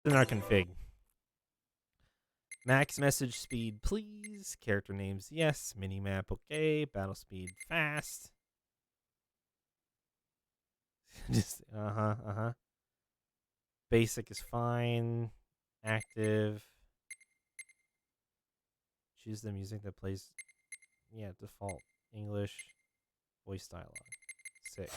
In our config. Max message speed, please. Character names, yes. Minimap, okay. Battle speed, fast. Just Basic is fine. Active. Choose the music that plays. Yeah, default English. Voice dialogue. Sick.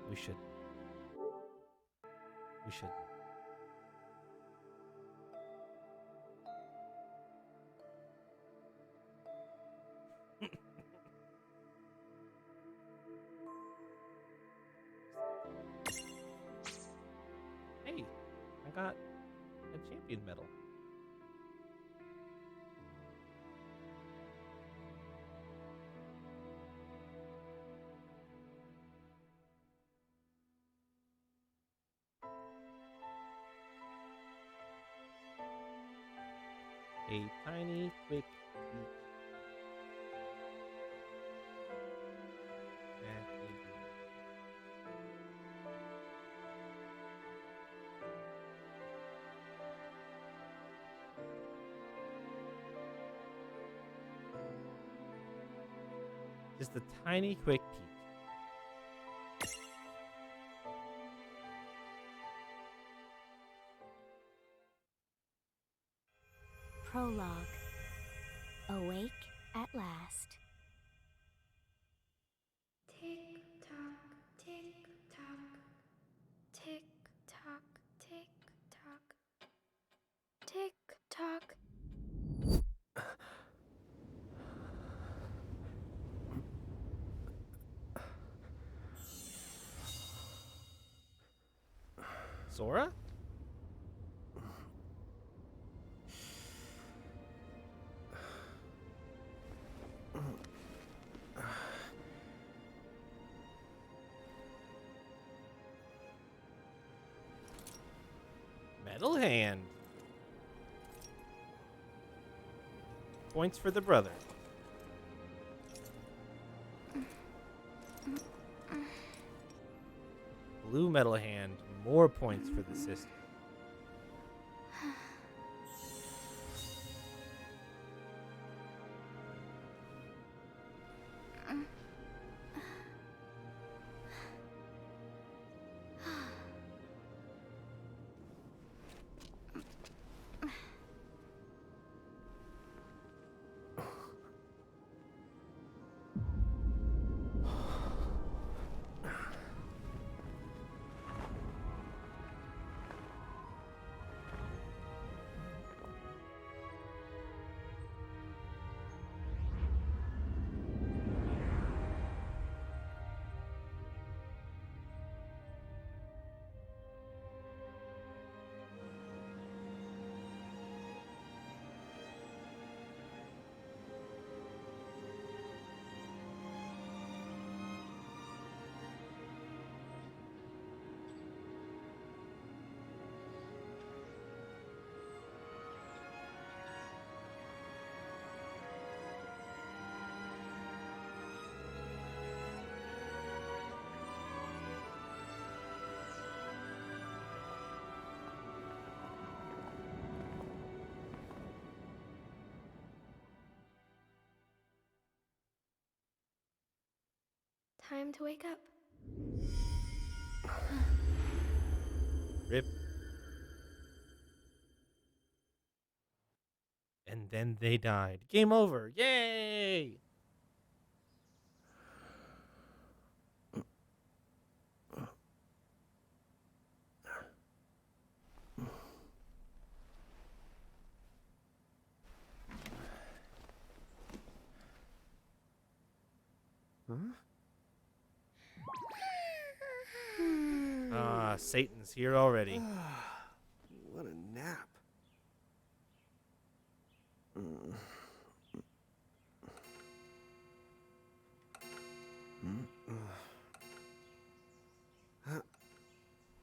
We should. Hey, I got a champion medal. A tiny, quick peek at a just a tiny, quick peek. Prologue. Awake at last. Tick tock, tick tock. Tick tock, tick tock. Tick tock. Sora? Metal hand. Points for the brother. Blue metal hand. More points for the sister. Time to wake up. Rip. And then they died. Game over. Yay! Huh? Satan's here already. What a nap.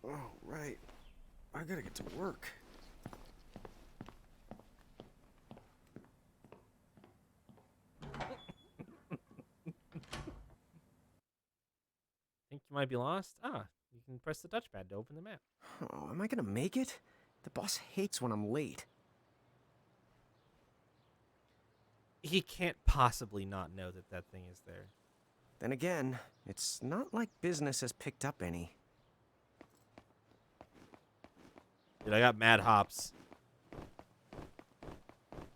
Oh, right. I gotta get to work. Think you might be lost? Ah, you can press the touchpad to open the map. Oh, am I gonna make it? The boss hates when I'm late. He can't possibly not know that that thing is there. Then again, it's not like business has picked up any. Dude, I got mad hops.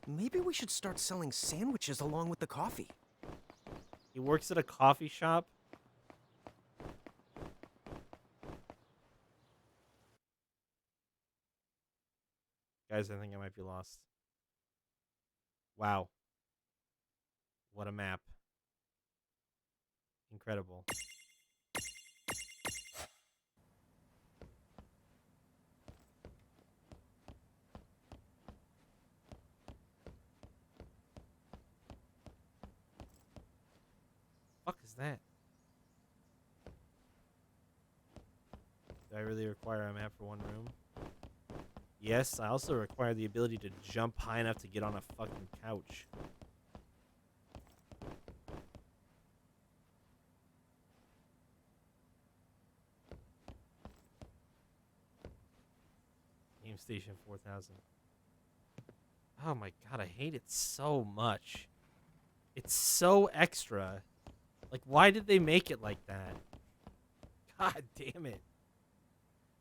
Maybe we should start selling sandwiches along with the coffee. He works at a coffee shop. Guys, I think I might be lost. Wow. What a map. Incredible. Fuck is that? Do I really require a map for one room? Yes, I also require the ability to jump high enough to get on a fucking couch. Game Station 4000. Oh my god, I hate it so much. It's so extra. Like, why did they make it like that? God damn it.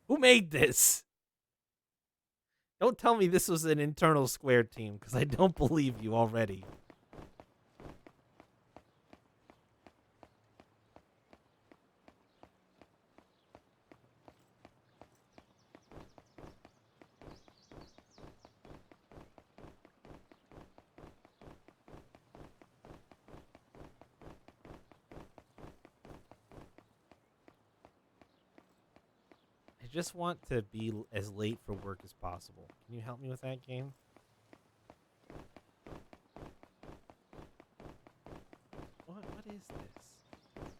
Who made this? Don't tell me this was an internal Square team, because I don't believe you already. I just want to be as late for work as possible. Can you help me with that game? What is this?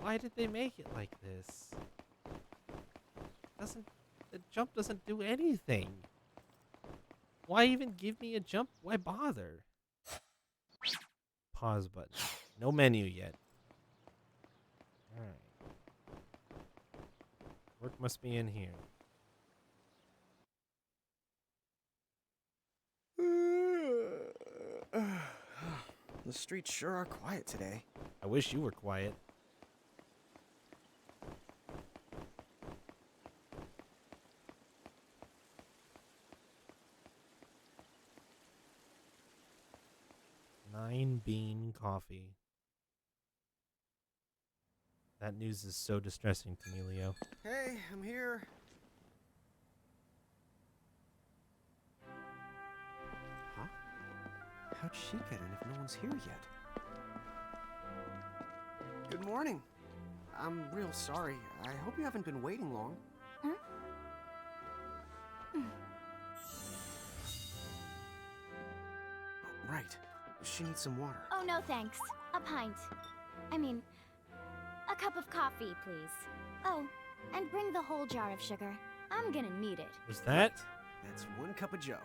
Why did they make it like this? The jump doesn't do anything. Why even give me a jump? Why bother? Pause button. No menu yet. Alright. Work must be in here. The streets sure are quiet today. I wish you were quiet. Nine bean coffee. That news is so distressing to me, Leo. Hey, I'm here. Huh? How'd she get in if no one's here yet? Good morning. I'm real sorry. I hope you haven't been waiting long. Huh? Right. She needs some water. Oh, no thanks. A pint. I mean, a cup of coffee, please. Oh, and bring the whole jar of sugar. I'm gonna need it. Was that? That's 1 cup of Joe.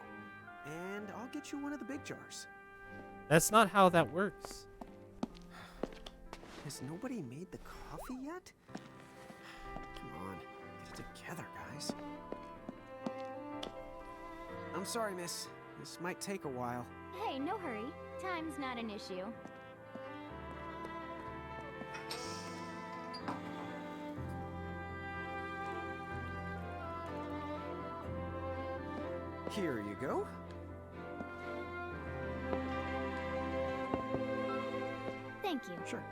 And I'll get you one of the big jars. That's not how that works. Has nobody made the coffee yet? Come on, get it together, guys. I'm sorry, miss. This might take a while. Hey, no hurry. Time's not an issue. Here you go. Thank you. Sure.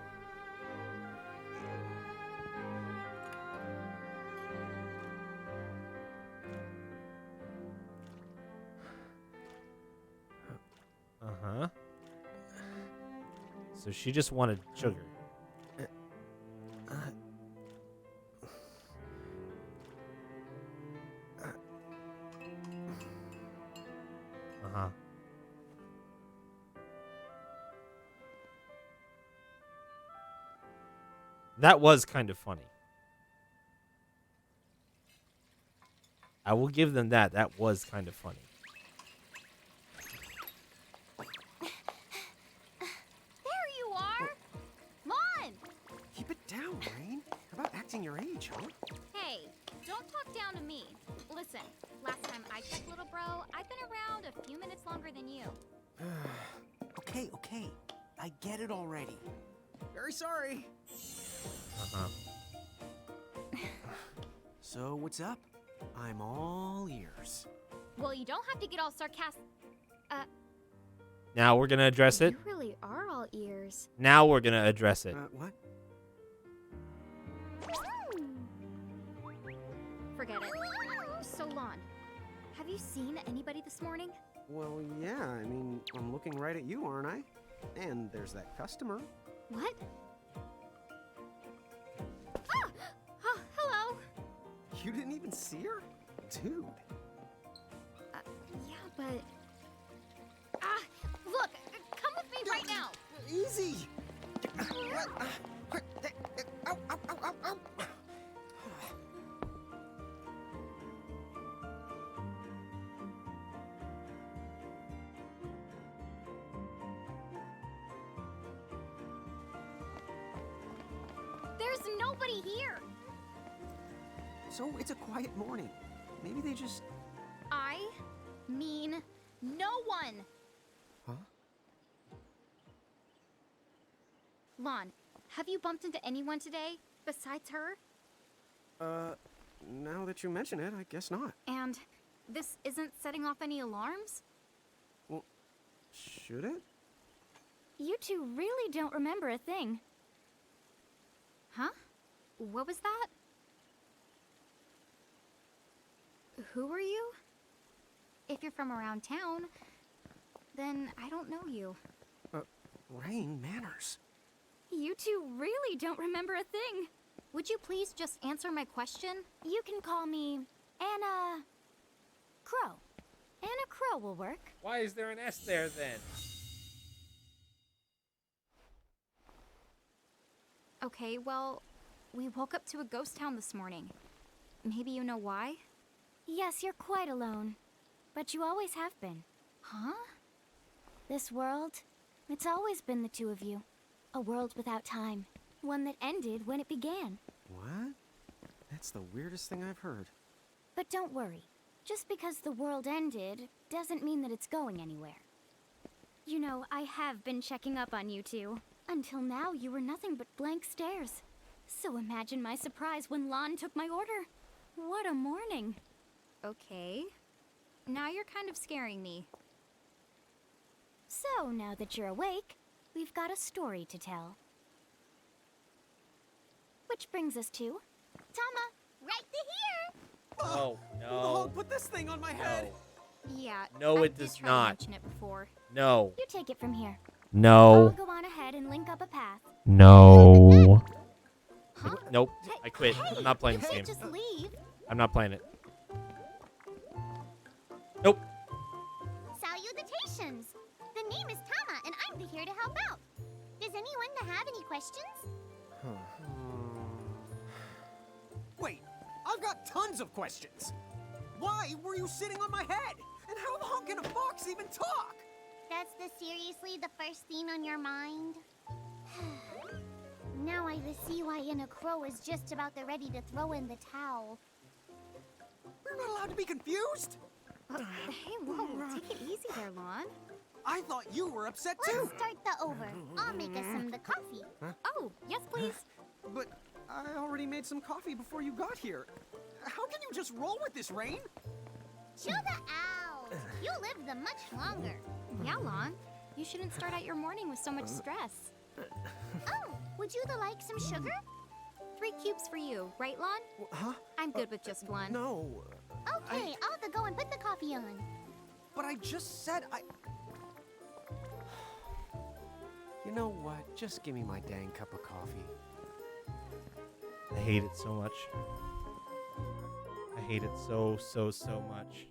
Uh-huh. So she just wanted sugar. That was kind of funny. I will give them that. That was kind of funny. There you are! Lon! Keep it down, Rain. How about acting your age, huh? Hey, don't talk down to me. Listen, last time I checked, little bro, I've been around a few minutes longer than you. Okay, okay. I get it already. Very sorry. Uh-huh. So, what's up? I'm all ears. Well, you don't have to get all sarcastic. Now we're going to address it. You really are all ears. Now we're going to address it. What? Forget it. So, Lon, have you seen anybody this morning? Well, yeah, I mean, I'm looking right at you, aren't I? And there's that customer. What? Ah! Oh, hello. You didn't even see her? Dude. Yeah, but... Ah! Look! Come with me right now! Easy! Ow, ow, ow, ow, ow. There's nobody here! So, it's a quiet morning. Maybe they just... I mean no one! Huh? Lon, have you bumped into anyone today besides her? Now that you mention it, I guess not. And this isn't setting off any alarms? Well, should it? You two really don't remember a thing. Huh? What was that? Who are you? If you're from around town, then I don't know you. Rain, manners. You two really don't remember a thing. Would you please just answer my question? You can call me Anna Crow. Anna Crow will work. Why is there an S there then? Okay, well, we woke up to a ghost town this morning. Maybe you know why? Yes, you're quite alone. But you always have been. Huh? This world, it's always been the two of you. A world without time. One that ended when it began. What? That's the weirdest thing I've heard. But don't worry. Just because the world ended doesn't mean that it's going anywhere. You know, I have been checking up on you two. Until now, you were nothing but blank stares. So imagine my surprise when Lon took my order. What a morning. Okay. Now you're kind of scaring me. So, now that you're awake, we've got a story to tell. Which brings us to... Tama, right to here! Oh, Oh, no. put this thing on my head! Yeah, No, I it did does try to not. mention it before. No. You take it from here. I'll No. go on ahead and link up a path. No. Huh? Nope. Hey, I quit. hey, I'm not playing you this game. can't just leave. I'm not playing it. Nope. Salutations! The name is Tama, and I'm here to help out. Does anyone have any questions? Wait, I've got tons of questions. Why were you sitting on my head? And how long can a fox even talk? That's seriously the first thing on your mind? Now I see why Anna Crow is just about ready to throw in the towel. We're not allowed to be confused? Hey, whoa, take it easy there, Lon. I thought you were upset too. Let's start the over. I'll make us some the coffee. Oh, yes, please. But I already made some coffee before you got here. How can you just roll with this, Rain? Chill the out. You live the much longer. Yeah, Lon. You shouldn't start out your morning with so much stress. Oh, would you like some sugar? 3 cubes for you, right, Lon? Huh? I'm good with just one. No. Okay, I'll go and put the coffee on. But I just said I... You know what? Just give me my dang cup of coffee. I hate it so much. I hate it so much.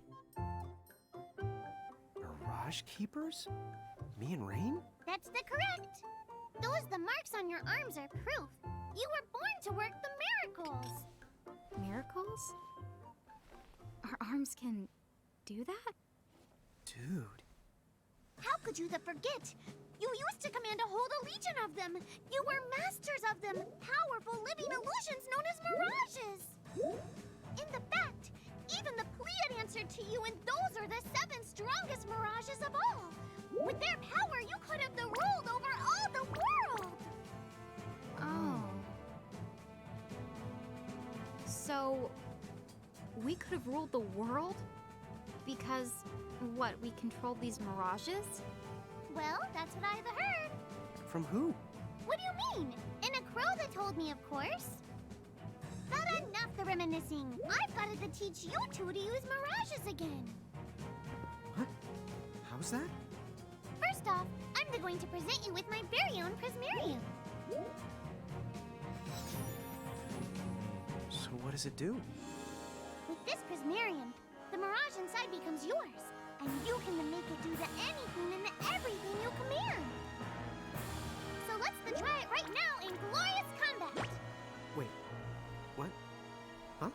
Mirage Keepers? Me and Rain? That's the correct. The marks on your arms are proof. You were born to work the miracles. Miracles? Our arms can do that? Dude. How could you forget? You used to command a whole legion of them. You were masters of them, powerful living illusions known as mirages. In the fact, even the Pleiad answered to you, and those are the 7 strongest mirages of all. With their power, you could have ruled over all the world. Oh. So, we could have ruled the world? Because, what, we controlled these mirages? Well, that's what I've heard. From who? What do you mean? In a crow that told me, of course. But enough the reminiscing. I've got to teach you two to use mirages again. What? How's that? First off, I'm going to present you with my very own Prismarium. So what does it do? With this Prismarium, the mirage inside becomes yours, and you can make it do the anything and the everything you command. So let's try it right now in glorious combat. Wait. What? Huh?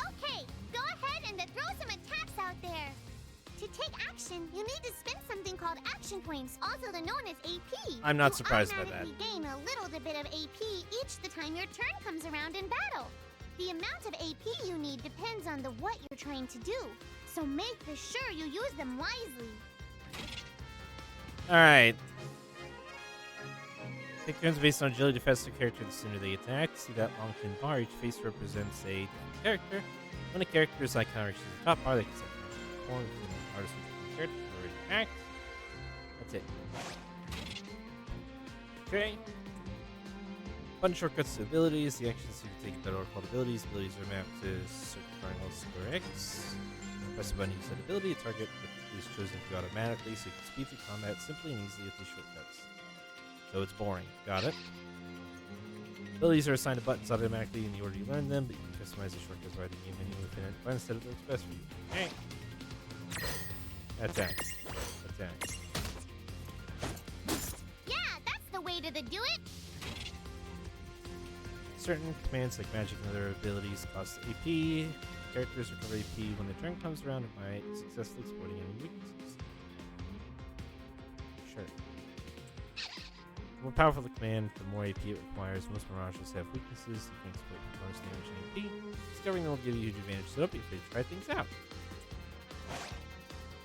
Okay, go ahead and throw some attacks out there. To take action, you need to spend something called action points, also known as AP. I'm not surprised by that. You automatically gain a little bit of AP each the time your turn comes around in battle. The amount of AP you need depends on what you're trying to do, so make sure you use them wisely. Alright. Take turns based on agility defense of character the sooner they attack. See that long thin bar? Each face represents a character. When a character's icon reaches the top bar, they can set form between the artist and character who already act. That's it. Okay. Button shortcuts to abilities. The actions you can take better or called abilities. Abilities are mapped to circle, triangle, square, X. Press the button to set ability. A target is chosen to automatically, so you can speed through combat simply and easily with these shortcuts. So it's boring. Got it. Abilities are assigned to buttons automatically in the order you learn them, but you can customize the shortcuts by the game menu within it. Find a set of works best for you. Okay. Attack. Attack. Yeah, that's the way to do it. Certain commands like magic and other abilities cost AP. Characters recover AP when the turn comes around by successfully exploiting any weaknesses. Sure. The more powerful the command, the more AP it requires. Most mirages have weaknesses. You can exploit bonus damage and AP. Discovering them will give you a huge advantage, so don't be afraid to try things out.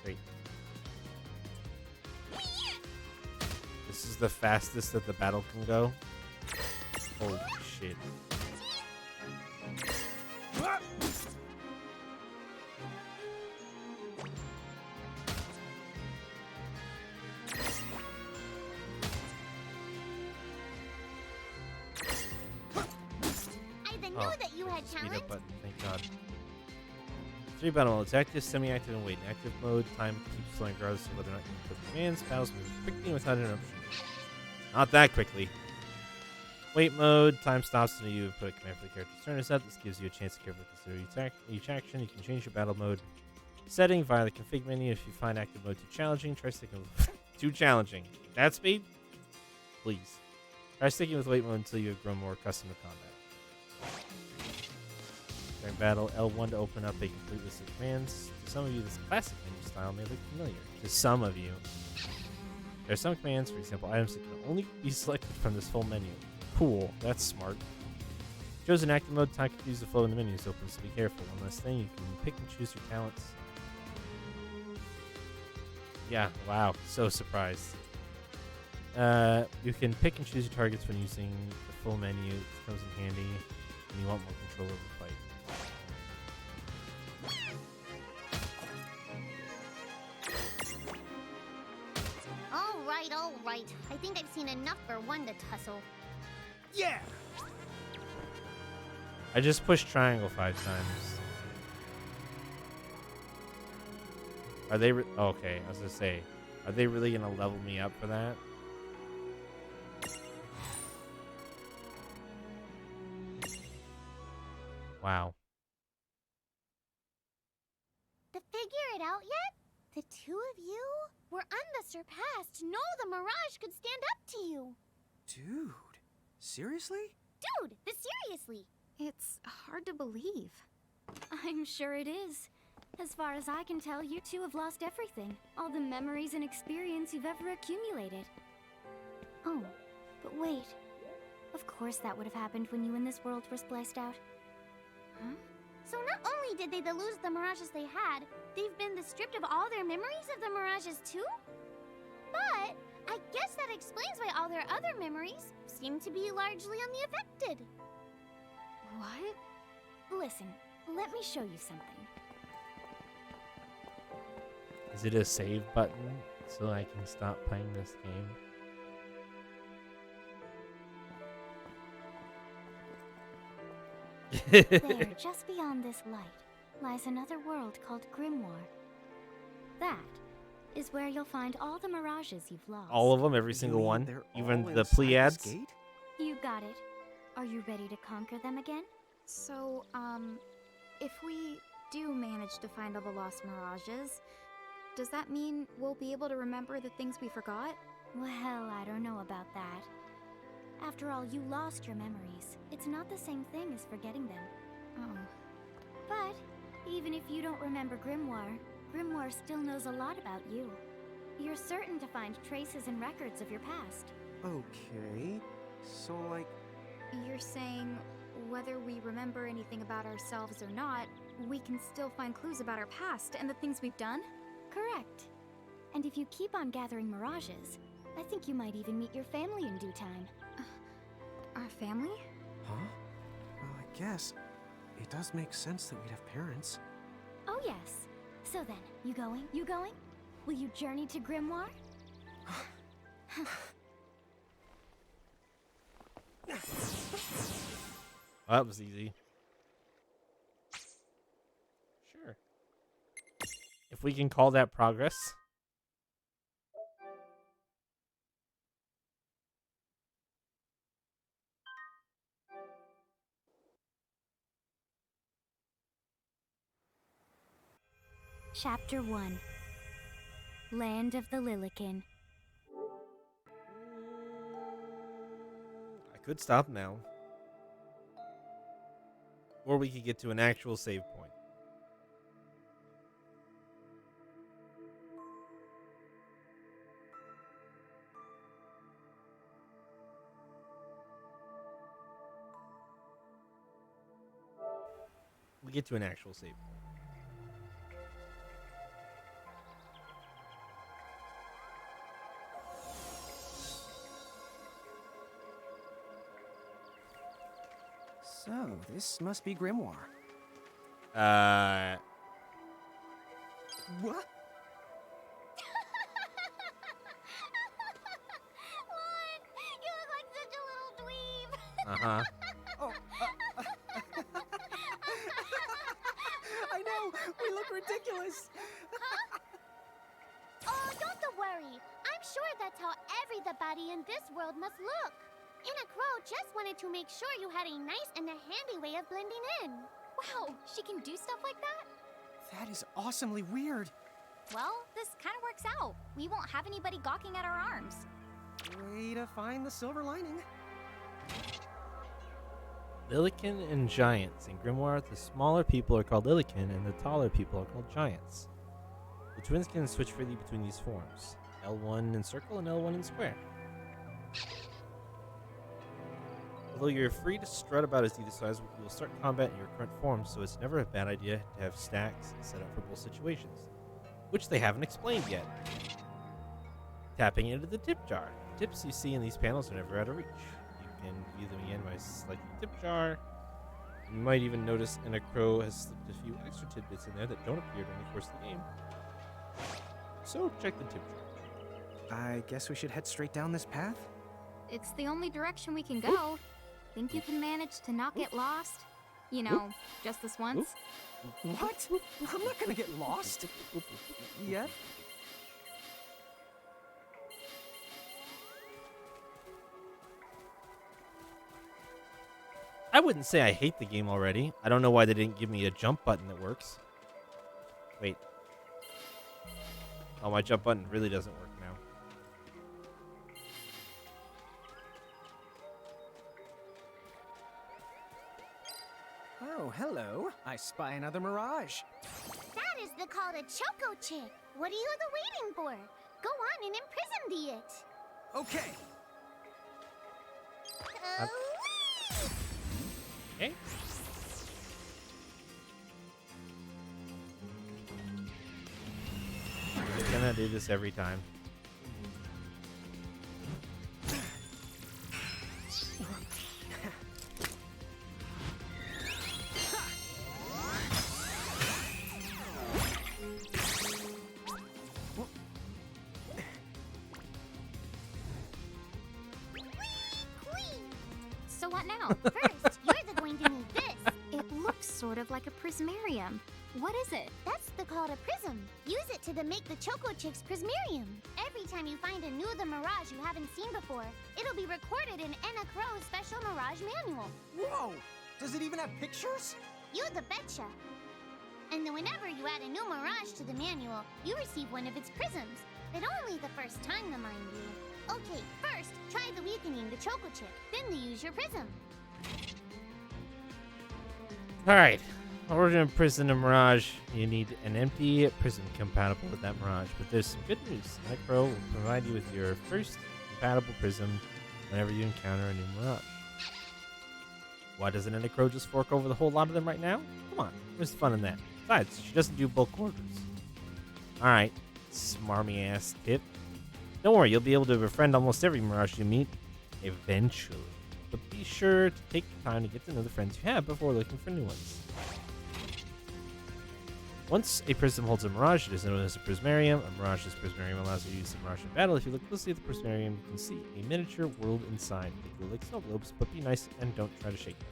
Great. This is the fastest that the battle can go. Holy shit. I knew that you had Speed talent. up button, thank God. 3 battle modes. Active, semi-active, and wait. In active mode, time keeps flowing regardless of whether or not you put commands. Battles move quickly and without interruption. Not that quickly. Wait mode, time stops until you put a command for the character's turn is up. This gives you a chance to carefully consider each action. You can change your battle mode setting via the config menu. If you find active mode too challenging, try sticking with too challenging. That speed? Please. Try sticking with wait mode until you have grown more accustomed to combat. During battle, L1 to open up a complete list of commands. To some of you, this classic menu style may look familiar. To some of you. There are some commands, for example, items that can only be selected from this full menu. Cool, that's smart. Chosen active mode, time to use the flow in the menu is open, so be careful. One last thing, you can pick and choose your talents. Yeah, wow, so surprised. You can pick and choose your targets when using the full menu. It comes in handy when you want more control over the fight. All right. I think I've seen enough for one to tussle. Yeah! I just pushed triangle 5 times. Are they? Okay, I was gonna say, are they really gonna level me up for that? Wow. To figure it out yet? The two of you were unsurpassed. No, the Mirage could stand up to you. Dude, seriously? Dude, seriously. It's hard to believe. I'm sure it is. As far as I can tell, you two have lost everything. All the memories and experience you've ever accumulated. Oh, but wait. Of course that would have happened when you and this world were spliced out. Huh? So not only did they lose the Mirages they had, they've been stripped of all their memories of the Mirages too? But I guess that explains why all their other memories seem to be largely unaffected. What? Listen, let me show you something. Is it a save button so I can stop playing this game? There, just beyond this light, lies another world called Grimoire. That is where you'll find all the Mirages you've lost. All of them, every You single mean one, they're even all the inside this Pleiades. gate? You got it. Are you ready to conquer them again? So, if we do manage to find all the lost Mirages, does that mean we'll be able to remember the things we forgot? Well, I don't know about that. After all, you lost your memories. It's not the same thing as forgetting them. Oh. But even if you don't remember Grimoire, Grimoire still knows a lot about you. You're certain to find traces and records of your past. Okay. So, like, You're saying whether we remember anything about ourselves or not, we can still find clues about our past and the things we've done? Correct. And if you keep on gathering Mirages, I think you might even meet your family in due time. Our family? huh? Well, I guess it does make sense that we'd have parents. Oh yes. So then, you going? You going? Will you journey to Grimoire? That was easy. Sure. If we can call that progress. Chapter 1. Land of the Lilikin. I could stop now. Or we could get to an actual save point. We get to an actual save point. So, this must be Grimoire. What? What? You look like such a little dweeb. Uh-huh. Oh, I know! We look ridiculous! Oh, don't worry. I'm sure that's how everybody in this world must look. Anna Crow just wanted to make sure you had a nice and a handy way of blending in. Wow, she can do stuff like that? That is awesomely weird. Well, this kind of works out. We won't have anybody gawking at our arms. Way to find the silver lining. Lilikin and Giants. In Grimoire, the smaller people are called Lilikin and the taller people are called Giants. The twins can switch freely between these forms. L1 in circle and L1 in square. Although you're free to strut about as you decide, you will start combat in your current form, so it's never a bad idea to have stacks set up for both situations, which they haven't explained yet. Tapping into the tip jar. Tips you see in these panels are never out of reach. You can view them again by selecting the tip jar. You might even notice Anna Crow has slipped a few extra tidbits in there that don't appear during the course of the game. So check the tip jar. I guess we should head straight down this path? It's the only direction we can go. Think you can manage to not get lost? You know, just this once. What? I'm not gonna get lost. Yet? I wouldn't say I hate the game already. I don't know why they didn't give me a jump button that works. Wait. Oh, my jump button really doesn't work now. Oh, hello. I spy another mirage. That is the call to Choco Chick. What are you waiting for? Go on and imprison the it. Okay. Okay. We're gonna do this every time. So what now? First, you're going to need this. It looks sort of like a prismarium. What is it? That's the call to Prism. Use it to make the Choco Chick's Prismarium. Every time you find a new The Mirage you haven't seen before, it'll be recorded in Enna Crow's special Mirage manual. Whoa! Does it even have pictures? You the betcha. And then whenever you add a new Mirage to the manual, you receive one of its prisms. But only the first time, mind you. Okay, first, try the weakening the Choco Chick. Then use your prism. Alright. In order to imprison a Mirage, you need an empty prism compatible with that Mirage. But there's some good news. Necro will provide you with your first compatible prism whenever you encounter a new Mirage. Why doesn't Necro just fork over the whole lot of them right now? Come on, there's fun in that. Besides, she doesn't do bulk orders. Alright, smarmy ass tip. Don't worry, you'll be able to befriend almost every Mirage you meet eventually. But be sure to take the time to get to know the friends you have before looking for new ones. Once a prism holds a Mirage, it is known as a Prismarium. A Mirage's Prismarium allows you to use the Mirage in battle. If you look closely at the Prismarium, you can see a miniature world inside. They glow like snow globes, but be nice and don't try to shake them.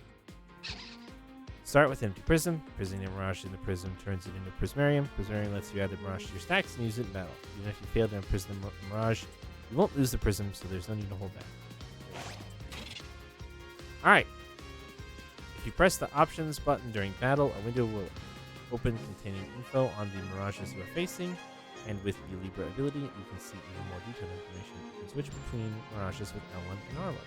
Start with an empty prism. Imprisoning a Mirage in the prism turns it into a Prismarium. Prismarium lets you add the Mirage to your stacks and use it in battle. Even if you fail to imprison the Mirage, you won't lose the prism, so there's no need to hold back. Alright. If you press the options button during battle, a window will open containing info on the Mirages you are facing, and with the Libra ability, you can see even more detailed information. You can switch between Mirages with L1 and R1.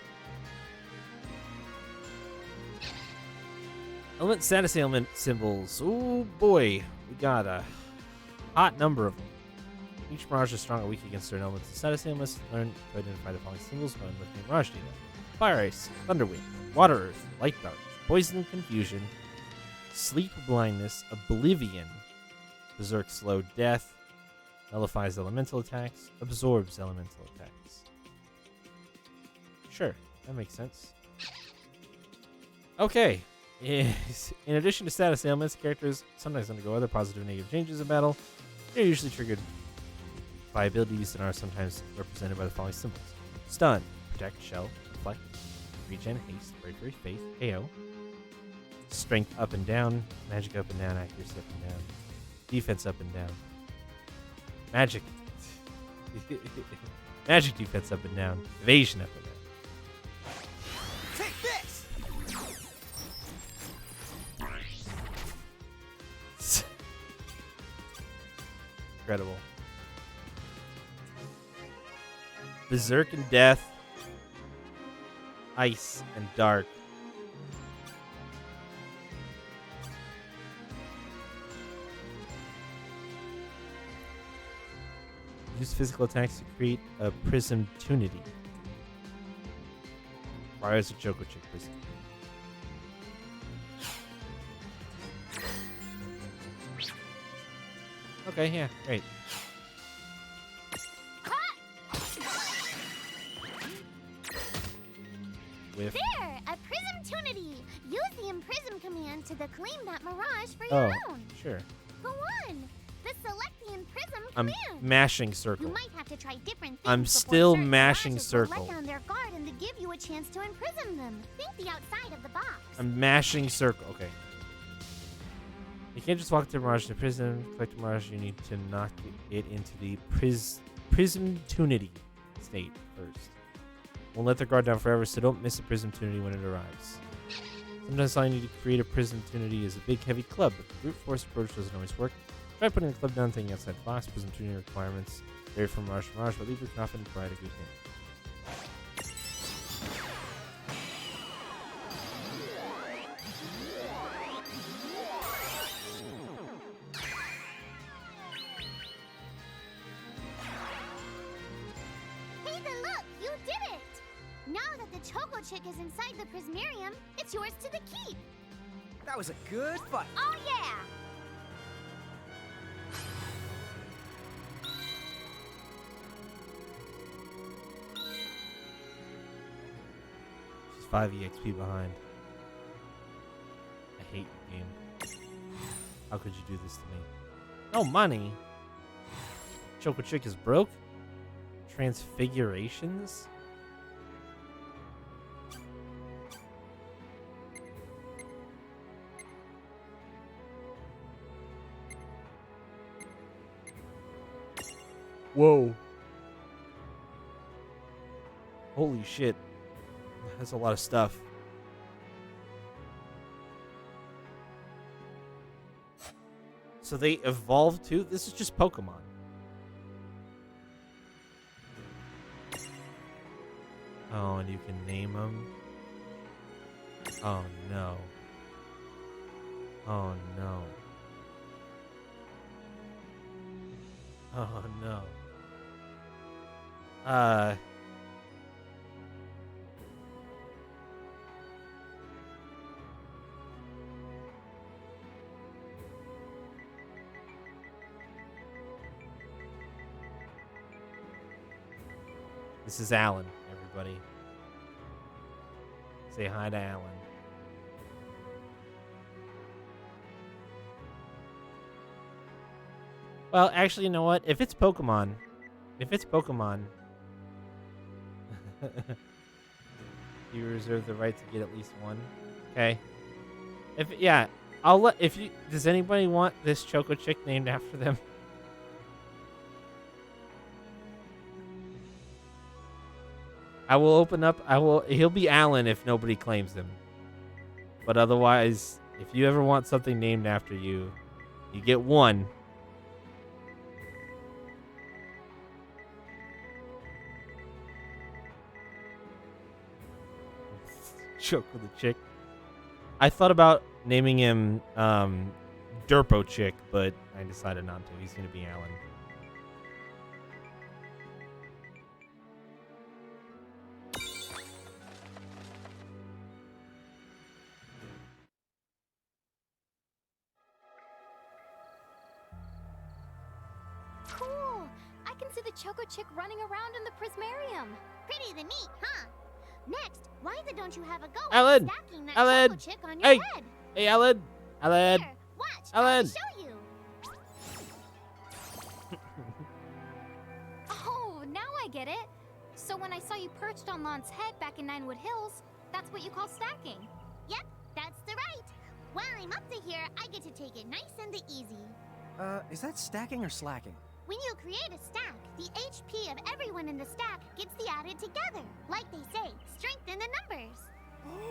Element status ailment symbols. Oh boy, we got a hot number of them. Each Mirage is strong or weak against certain elements and status ailments. Learn to identify the following symbols when looking at Mirage data: Fire Ice, Thunder Wind, Water Earth, Light Dark, Poison Confusion, Sleep Blindness, Oblivion, Berserk Slow Death, Nullifies elemental attacks, Absorbs elemental attacks. Sure, that makes sense. Okay. In addition to status ailments, characters sometimes undergo other positive and negative changes in battle. They're usually triggered by abilities and are sometimes represented by the following symbols: Stun, Protect, Shell, Reflect, Regen, Haste, Bravery, Faith, KO. Strength up and down, magic up and down, accuracy up and down, defense up and down, magic, magic defense up and down, evasion up and down. Take this! Incredible. Berserk and Death, Ice and Dark. Use physical attacks to create a Prism Tunity. Requires a Choco Chick Prism. Okay, yeah, great. With There! A Prism Tunity! Use the Imprism command to claim that Mirage for your own. sure. Go on! The Select the Imprism I'm command. mashing You circle. might have to try different things. I'm before still certain mashing mirages will circle. Let down their guard and they give you a chance to imprison them. Think the outside of the box. I'm mashing circle. Okay. You can't just walk to Mirage to prison. Collect Mirage. You need to knock it into the Prismtunity state first. Won't let the guard down forever, so don't miss a Prismtunity when it arrives. Sometimes all you need to create a Prismtunity is a big heavy club, but the brute force approach doesn't always work. Try putting the club down, thinking outside the box. Prismtunity requirements vary from Mirage to Mirage, but leave your confidence and provide a good hint. Hey, look! You did it! Now that the Choco Chick is inside the Prismarium, it's yours to the keep. That was a good fight. Oh yeah! She's 5 EXP behind. I hate your game. How could you do this to me? No money. Choco Chick is broke. Transfigurations. Whoa. Holy shit. That's a lot of stuff. So they evolved too? This is just Pokemon. Oh, and you can name them? Oh no. Oh no. Oh no. This is Alan, everybody. Say hi to Alan. Well, actually, you know what? If it's Pokemon, you reserve the right to get at least one. Okay. I'll let. If you does anybody want this Choco Chick named after them? I will open up. He'll be Alan if nobody claims him. But otherwise, if you ever want something named after you, you get one. Choke with a chick. I thought about naming him Derpo Chick, but I decided not to. He's gonna be Alan. Cool! I can see the Choco Chick running around in the Prismarium. Pretty the neat, huh? Next, why don't you have a go Alan! at stacking that Alan! Choco Chick on your Hey! head? Hey, Alan! Alan! Here, watch. Alan! I'll show you. Oh, now I get it. So when I saw you perched on Lon's head back in Ninewood Hills, that's what you call stacking. Yep, that's the right. While I'm up to here, I get to take it nice and easy. Is that stacking or slacking? When you create a stack, the HP of everyone in the stack gets the added together. Like they say, strength in the numbers.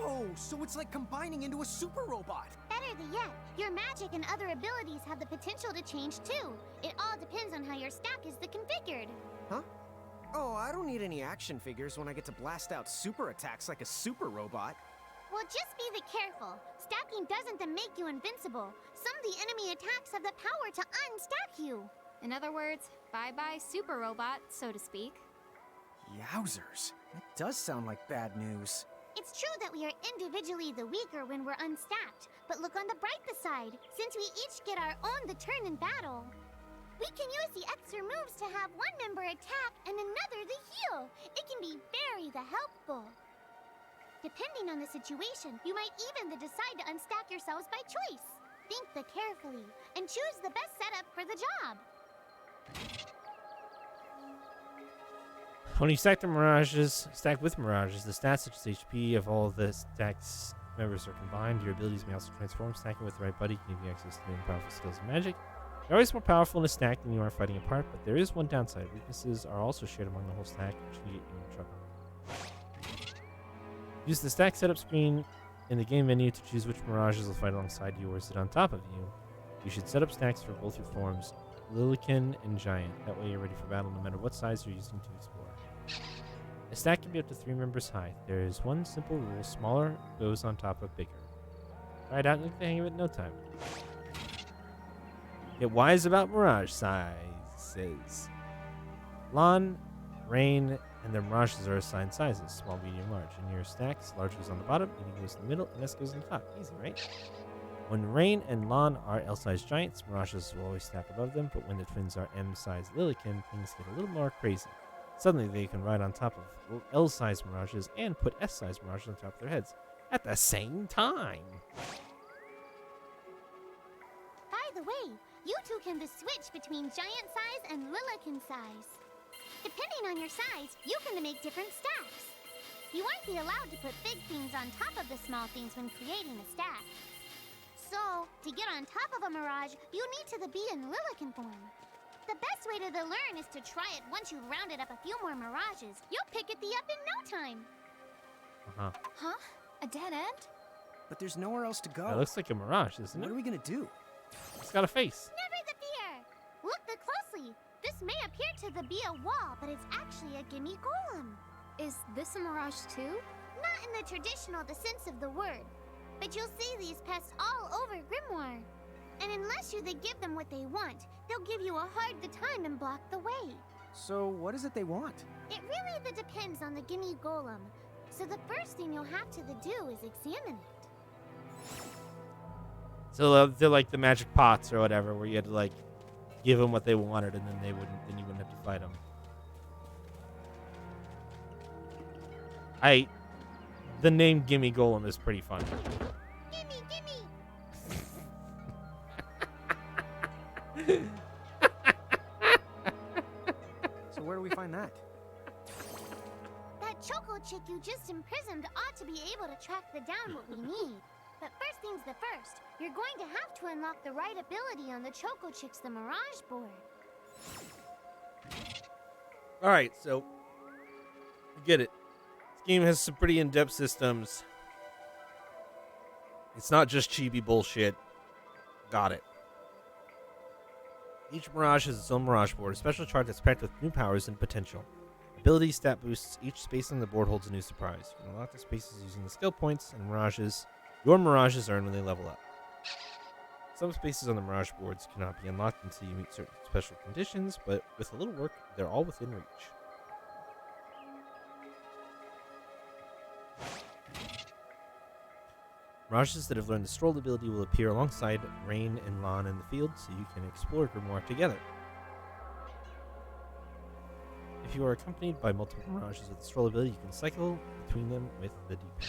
Oh, so it's like combining into a super robot. Better than yet, your magic and other abilities have the potential to change too. It all depends on how your stack is configured. Huh? Oh, I don't need any action figures when I get to blast out super attacks like a super robot. Well, just be careful. Stacking doesn't make you invincible. Some of the enemy attacks have the power to unstack you. In other words, bye-bye super robot, so to speak. Yowzers. That does sound like bad news. It's true that we are individually the weaker when we're unstacked, but look on the brighter side. Since we each get our own the turn in battle, we can use the extra moves to have one member attack and another the heal. It can be very helpful. Depending on the situation, you might even decide to unstack yourselves by choice. Think carefully and choose the best setup for the job. When you stack the mirages, stack with mirages, the stats such as HP of all of the stack's members are combined. Your abilities may also transform. Stacking with the right buddy can give you access to new and powerful skills and magic. You're always more powerful in a stack than you are fighting apart, but there is one downside. Weaknesses are also shared among the whole stack, which can get you in trouble. Use the stack setup screen in the game menu to choose which mirages will fight alongside you or sit on top of you. You should set up stacks for both your forms, Lilican and Giant. That way you're ready for battle no matter what size you're using to explore. A stack can be up to 3 members high. There is one simple rule: smaller goes on top of bigger. Try it out and get the hang of it in no time. Get wise about mirage sizes. Lawn, rain, and their mirages are assigned sizes: small, medium, large. In your stacks, large goes on the bottom, medium goes in the middle, and S goes on the top. Easy, right? When rain and lawn are L-sized giants, mirages will always stack above them, but when the twins are M-sized Lilican, things get a little more crazy. Suddenly, they can ride on top of L-sized mirages and put S-sized mirages on top of their heads at the same time. By the way, you two can switch between giant size and Lilican size. Depending on your size, you can make different stacks. You won't be allowed to put big things on top of the small things when creating a stack. So, to get on top of a mirage, you need to be in Lilican form. The best way to learn is to try it once you've rounded up a few more mirages. You'll pick it up in no time. Uh-huh. Huh? A dead end? But there's nowhere else to go. That looks like a mirage, isn't What it? are we gonna do? It's got a face. Never the fear! Look closely. This may appear to be a wall, but it's actually a gimme golem. Is this a mirage too? Not in the traditional sense of the word, but you'll see these pests all over Grimoire. And unless you give them what they want, they'll give you a hard time and block the way. So, what is it they want? It really depends on the gimme golem. So the first thing you'll have to do is examine it. So they're like the magic pots or whatever, where you had to like give them what they wanted, and then you wouldn't have to fight them. The name Gimme Golem is pretty fun. Gimme, gimme! So where do we find that? That Choco chick you just imprisoned ought to be able to track down what we need. But first things first, you're going to have to unlock the right ability on the Choco Chick's the Mirage board. Alright, so I get it. This game has some pretty in-depth systems. It's not just chibi bullshit. Got it. Each Mirage has its own Mirage board, a special chart that's packed with new powers and potential. Ability stat boosts. Each space on the board holds a new surprise. You can unlock the spaces using the skill points and mirages. Your mirages earn when they level up. Some spaces on the Mirage boards cannot be unlocked until you meet certain special conditions, but with a little work, they're all within reach. Mirages that have learned the Stroll ability will appear alongside Rain and Lon in the field, so you can explore Grimoire together. If you are accompanied by multiple Mirages with the Stroll ability, you can cycle between them with the D-pad.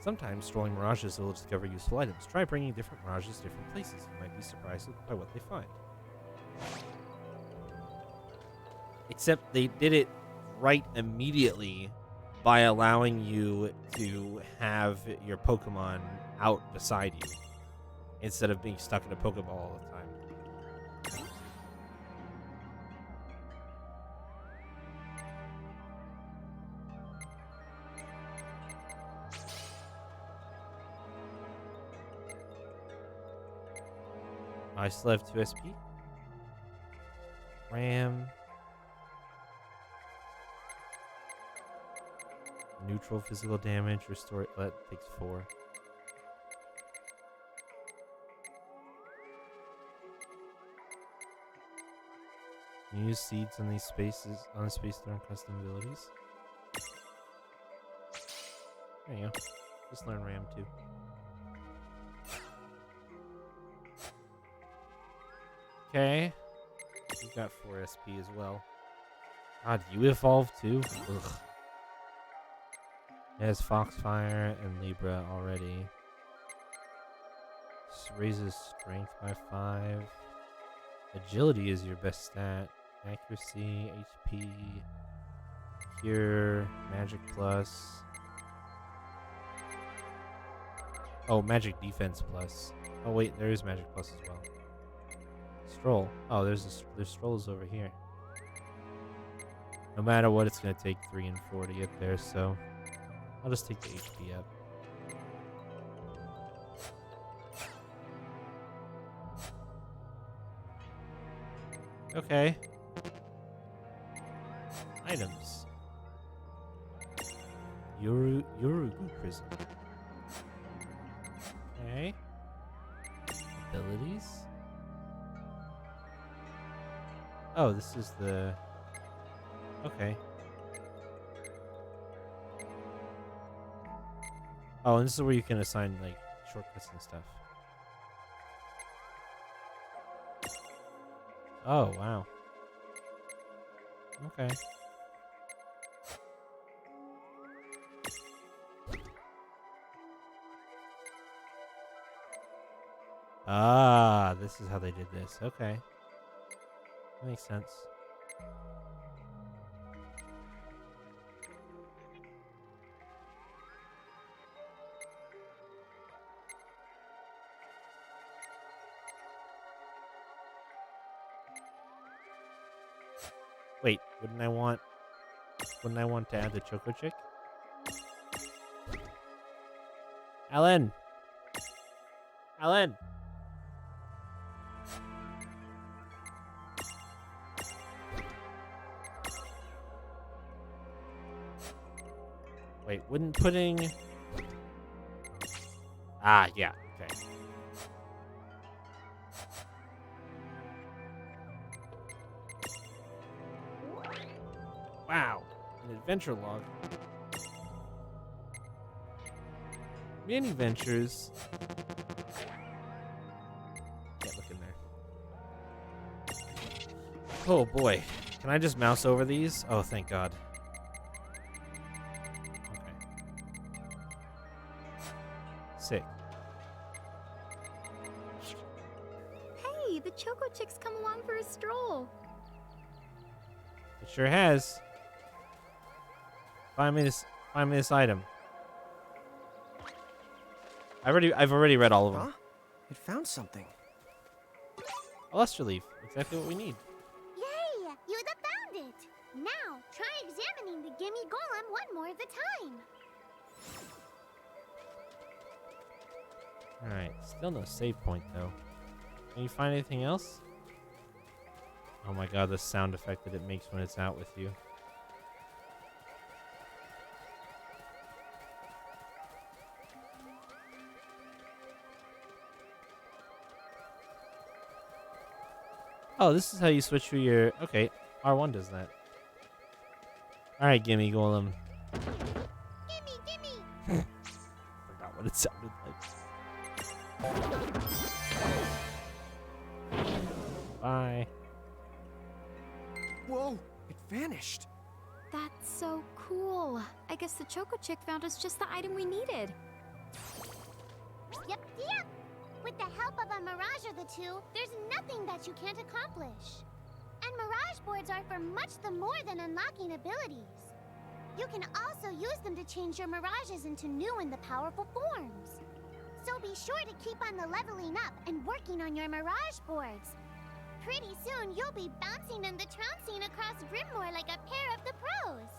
Sometimes strolling Mirages will discover useful items. Try bringing different Mirages to different places. You might be surprised by what they find. Except they did it right immediately by allowing you to have your Pokemon out beside you instead of being stuck in a Pokeball all the time. I still have 2 SP. Ram. Neutral physical damage. Restore it. That takes 4. Can you use seeds on these spaces, on the space to learn custom abilities? There you go. Just learn Ram too. Okay. You got 4 SP as well. God, you evolved too? Ugh. It has Foxfire and Libra already. Raises strength by 5. Agility is your best stat. Accuracy, HP. Rapier, Magic Plus. Oh, Magic Defense Plus. Oh wait, there is Magic Plus as well. Stroll. Oh, there's Strolls over here. No matter what, it's gonna take 3 and 4 to get there, so I'll just take the HP up. Okay. Items. Yorugu Prism. Okay. Abilities. Oh, this is the... Okay. Oh, and this is where you can assign, like, shortcuts and stuff. Oh, wow. Okay. Ah, this is how they did this. Okay. That makes sense. Wait, wouldn't I want to add the Choco Chick? Alan! Alan! Wait, wouldn't putting... Ah, yeah, okay. Wow, an adventure log. Mini Ventures. Can't look in there. Oh boy. Can I just mouse over these? Oh, thank God. Okay. Sick. Hey, the Choco Chick's come along for a stroll. It sure has. Find me this item. I've already read all of them. Huh? It found something. A luster leaf. Exactly what we need. Yay! You'd have found it! Now, try examining the Gimme Golem one more at a time. Alright, still no save point though. Can you find anything else? Oh my God, the sound effect that it makes when it's out with you. Oh, this is how you switch through your... Okay, R1 does that. Alright, gimme Golem. Gimme, gimme! Forgot what it sounded like. Bye. Whoa! It vanished. That's so cool. I guess the Choco Chick found us just the item we needed. Yep, yep! With the help of a Mirage or the two, there's nothing that you can't accomplish. And Mirage boards are for much the more than unlocking abilities. You can also use them to change your Mirages into new and the powerful forms. So be sure to keep on the leveling up and working on your Mirage boards. Pretty soon, you'll be bouncing and the trouncing across Grimoire like a pair of the pros.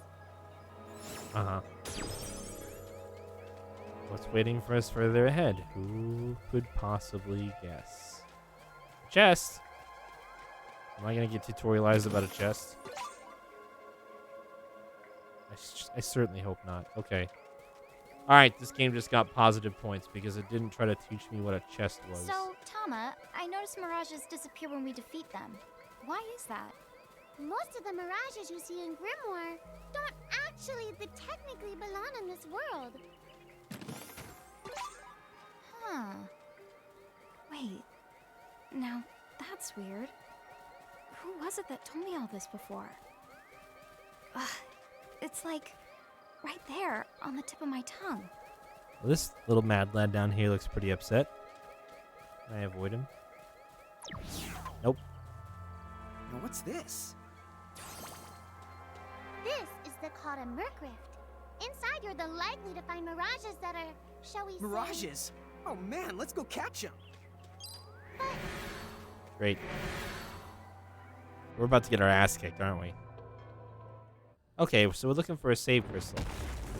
Uh-huh. What's waiting for us further ahead? Who could possibly guess? Chest! Am I gonna get tutorialized about a chest? I certainly hope not. Okay. Alright, this game just got positive points because it didn't try to teach me what a chest was. So, Tama, I noticed Mirages disappear when we defeat them. Why is that? Most of the Mirages you see in Grimoire don't actually technically belong in this world. Huh. Wait. Now, that's weird. Who was it that told me all this before? Ugh. It's like right there on the tip of my tongue. Well, this little mad lad down here looks pretty upset. Can I avoid him? Nope. Now what's this? This is the called a Murkrift. Inside, you're the likely to find mirages that are, shall we say... Mirages? Oh man, let's go catch them. Great. We're about to get our ass kicked, aren't we? Okay, so we're looking for a save crystal.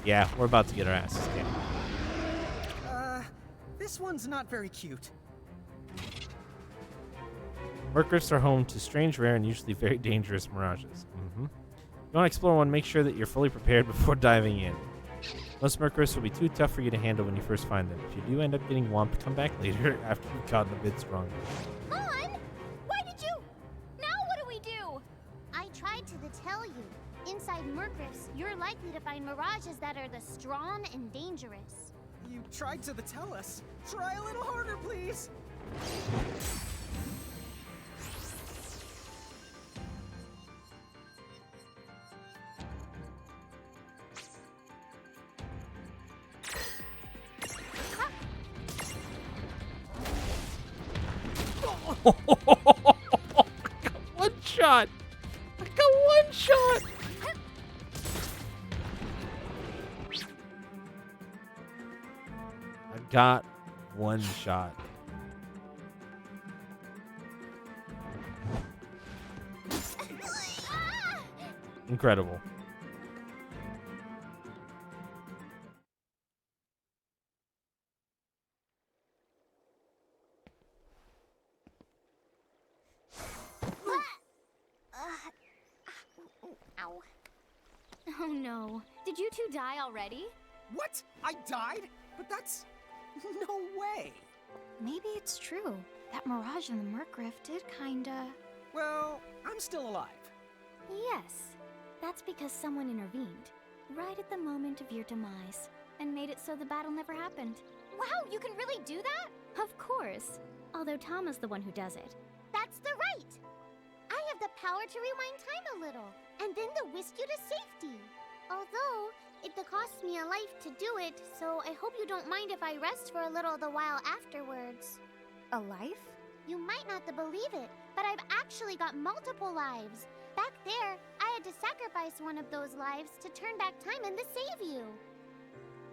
Yeah, we're about to get our asses kicked. This one's not very cute. Murkrifts are home to strange, rare, and usually very dangerous mirages. You want to explore one, make sure that you're fully prepared before diving in. Most Murkrifts will be too tough for you to handle when you first find them. If you do end up getting whomped, come back later after you've gotten a bit stronger. On! Why did you... Now what do we do? I tried to tell you. Inside Murkrifts, you're likely to find mirages that are the strong and dangerous. You tried to tell us. Try a little harder, please. One shot! I got one shot! I got one shot. Incredible. Ow. Oh no. Did you two die already? What? I died? But that's... no way. Maybe it's true. That mirage in the Murkrift did kinda... Well, I'm still alive. Yes. That's because someone intervened. Right at the moment of your demise. And made it so the battle never happened. Wow, you can really do that? Of course. Although Tama's the one who does it. That's the right. I have the power to rewind time a little, and then to whisk you to safety. Although, it costs me a life to do it, so I hope you don't mind if I rest for a little the while afterwards. A life? You might not believe it, but I've actually got multiple lives. Back there, I had to sacrifice one of those lives to turn back time and to save you.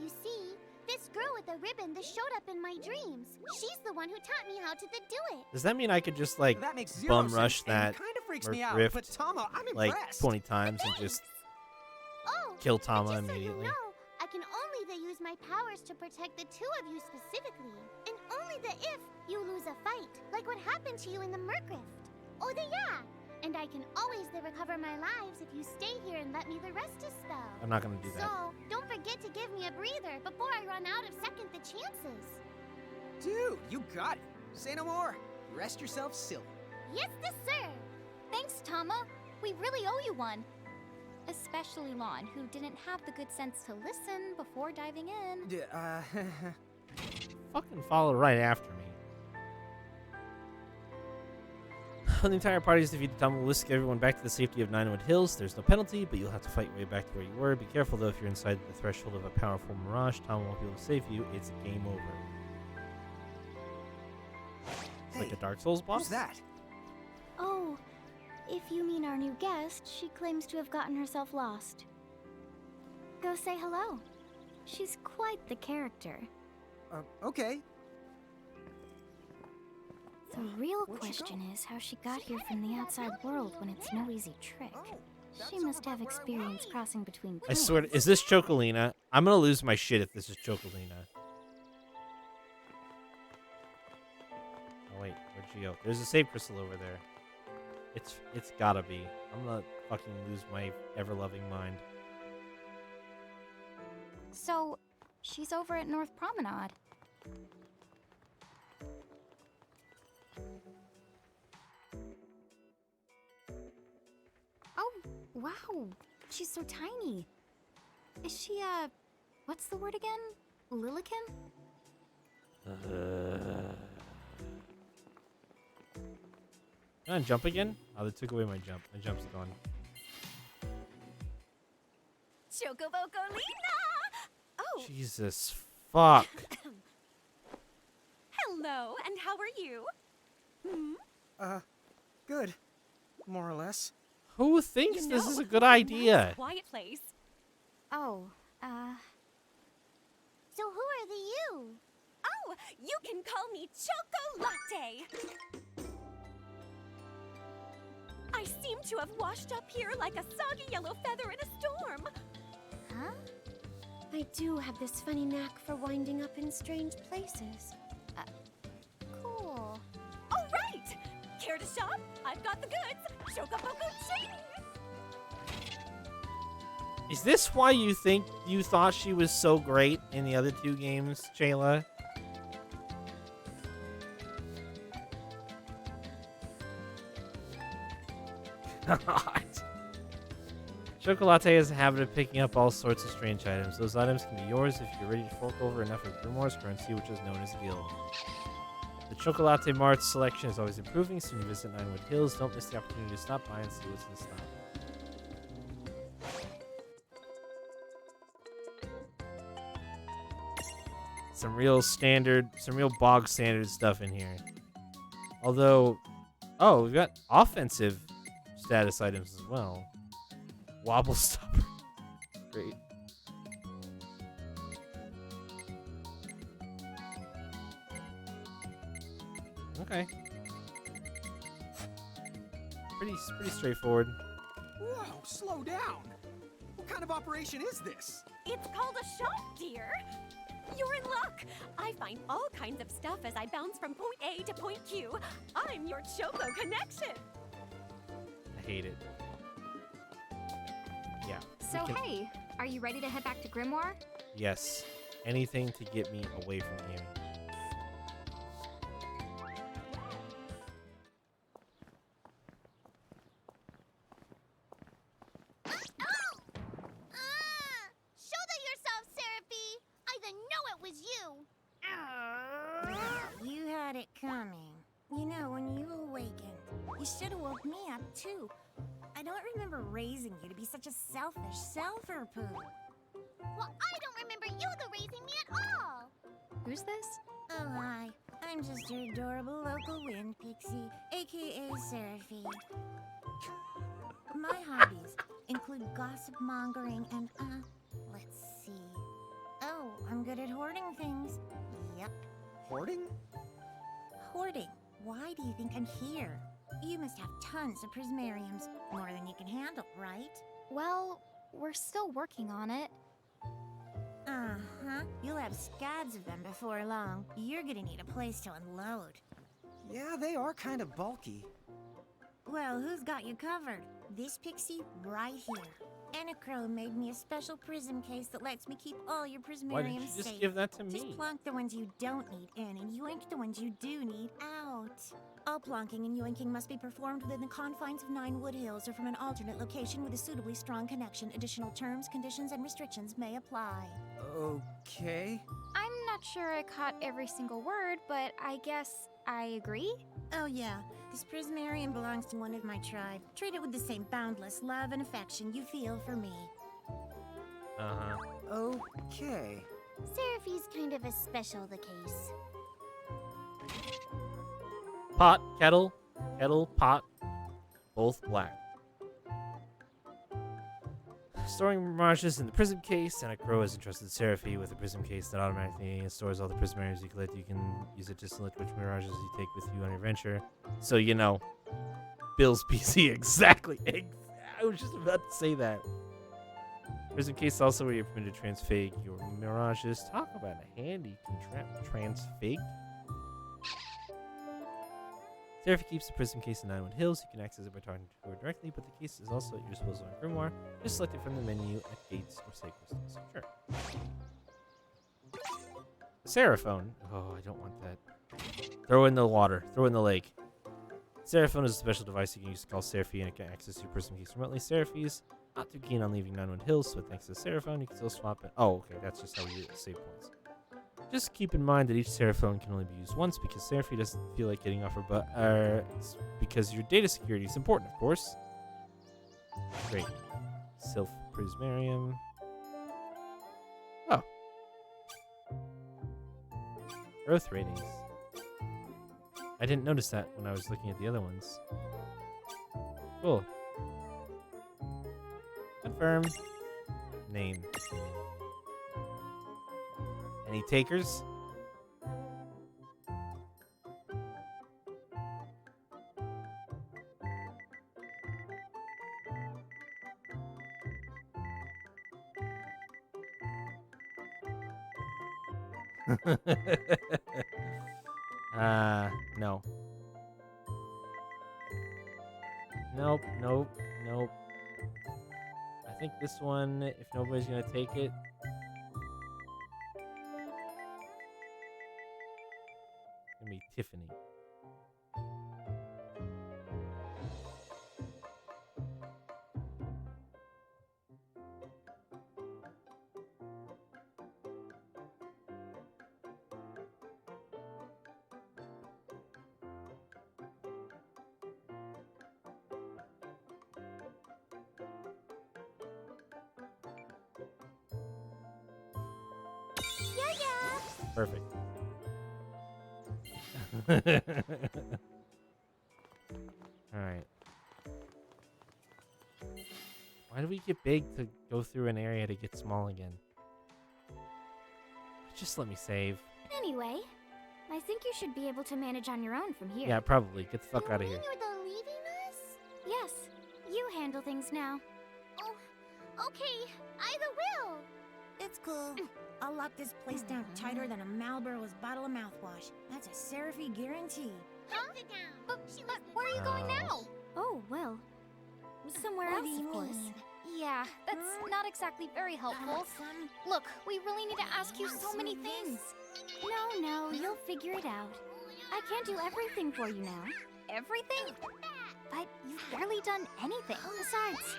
You see, this girl with the ribbon that showed up in my dreams, she's the one who taught me how to do it. Does that mean I could just, like, That makes zero bum rush sense, and that it kind of freaks Murk me out, Rift, but Tama, I'm like, impressed. 20 times and just Oh, kill but Tama just immediately? So you know, I can only use my powers to protect the two of you specifically, and only if you lose a fight, like what happened to you in the Murkrift. Oh, yeah. And I can always recover my lives if you stay here and let me rest a spell. I'm not gonna do that. So, don't forget to give me a breather before I run out of second the chances. Dude, you got it. Say no more. Rest yourself silly. Yes, sir. Thanks, Tama. We really owe you one. Especially Lon, who didn't have the good sense to listen before diving in. Fucking follow right after me. When the entire party is defeated, Tom will whisk everyone back to the safety of Ninewood Hills. There's no penalty, but you'll have to fight your way back to where you were. Be careful, though, if you're inside the threshold of a powerful mirage. Tom won't be able to save you. It's game over. It's like a Dark Souls boss? Who's that? Oh, if you mean our new guest, she claims to have gotten herself lost. Go say hello. She's quite the character. Okay. The real Where'd she question go? is how she got here from the outside world when it's no easy trick. Oh, She must have experience crossing between I swear, is this Chocolina? I'm gonna lose my shit if this is Chocolina. Oh wait, where'd she go? There's a save crystal over there. It's gotta be. I'm gonna fucking lose my ever-loving mind. So, she's over at North Promenade. Oh, wow. She's so tiny. Is she, what's the word again? Lilikin? Can I jump again? Oh, they took away my jump. My jump's gone. Chocobocolina! Oh, Jesus fuck. hello, and how are you? Good. More or less. Who thinks this is a good idea? Quiet place. Oh, So who are the you? Oh, you can call me Choco Latte. I seem to have washed up here like a soggy yellow feather in a storm. Huh? I do have this funny knack for winding up in strange places. Cool. All right, care to shop? I've got the goods. Chocoboco ching! Is this why you thought she was so great in the other two games, Shayla? God. Chocolate has a habit of picking up all sorts of strange items. Those items can be yours if you're ready to fork over enough of Grimoire's currency, which is known as gil. The Chocolate Mart's selection is always improving, so when you visit Ninewood Hills, don't miss the opportunity to stop by and see what's in stock. Some real bog standard stuff in here. Although, oh, we've got offensive status items as well. Wobble stopper. Great. Okay. Pretty straightforward. Whoa, slow down. What kind of operation is this? It's called a shop, dear. You're in luck. I find all kinds of stuff as I bounce from point A to point Q. I'm your Choco connection. I hate it. Yeah. So we can- hey, are you ready to head back to Grimoire? Yes. Anything to get me away from gaming. Shoulder yourself, Seraphie! I didn't know it was you! You had it coming. You know, when you awakened, you should have woke me up too. I don't remember raising you to be such a selfish self-poo. Well, I don't remember you raising me at all! Who's this? Oh, hi. I'm just your adorable local wind pixie, aka Seraphie. My hobbies include gossip mongering and, let's see. Oh, I'm good at hoarding things. Yep. Hoarding? Hoarding. Why do you think I'm here? You must have tons of prismariums, more than you can handle, right? Well, we're still working on it. Uh-huh. You'll have scads of them before long. You're gonna need a place to unload. Yeah, they are kind of bulky. Well, who's got you covered? This pixie right here. Enachrome made me a special prism case that lets me keep all your prismariums Why didn't you just safe. give that to me? Just plonk the ones you don't need in and yoink the ones you do need out. All plonking and yoinking must be performed within the confines of Ninewood Hills or from an alternate location with a suitably strong connection. Additional terms, conditions, and restrictions may apply. Okay. I'm not sure I caught every single word, but I guess I agree. Oh yeah, this prismarium belongs to one of my tribe. Treat it with the same boundless love and affection you feel for me. Uh-huh. Okay. Seraphie's kind of a special the case. Pot, kettle, pot, both black. Storing mirages in the prism case, and a crow has entrusted Seraphie with a prism case that automatically stores all the prismariums you collect. You can use it to select which mirages you take with you on your venture. So, you know, Bill's PC, exactly. I was just about to say that. Prism case is also where you're permitted to transfig your mirages. Talk about a handy transfig. Seraphie keeps the prism case in Ninewood Hills. You can access it by talking to her directly, but the case is also at your disposal on Grimoire. Just select it from the menu at gates or save crystals. Sure. Seraphone. Oh, I don't want that. Throw it in the water. Throw it in the lake. Seraphone is a special device you can use to call Seraphie, and it can access your prism case remotely. Seraphie's not too keen on leaving Ninewood Hills, so thanks to Seraphone, you can still swap it. Oh, okay. That's just how you save points. Just keep in mind that each Seraphone can only be used once because Seraphie doesn't feel like getting off her butt. It's because your data security is important, of course. Great. Sylph Prismarium. Oh. Growth ratings. I didn't notice that when I was looking at the other ones. Cool. Confirm. name. Any takers? No. Nope, nope, nope. I think this one, if nobody's gonna take it, it's gonna be Tiffany. Perfect. Alright. Why do we get big to go through an area to get small again? Just let me save. Anyway, I think you should be able to manage on your own from here. Yeah, probably. Get the fuck You out of mean here. you're the leaving us? Yes, you handle things now. Oh, okay. Either will. It's cool. I'll lock this place down tighter than a Marlboro's bottle of mouthwash. That's a Seraphy guarantee. Huh? But where are you going now? Oh, well, somewhere What else, do you of course. mean? Yeah, that's not exactly very helpful. Look, we really need to ask you so many things. No, you'll figure it out. I can't do everything for you now. Everything? But you've barely done anything. Besides,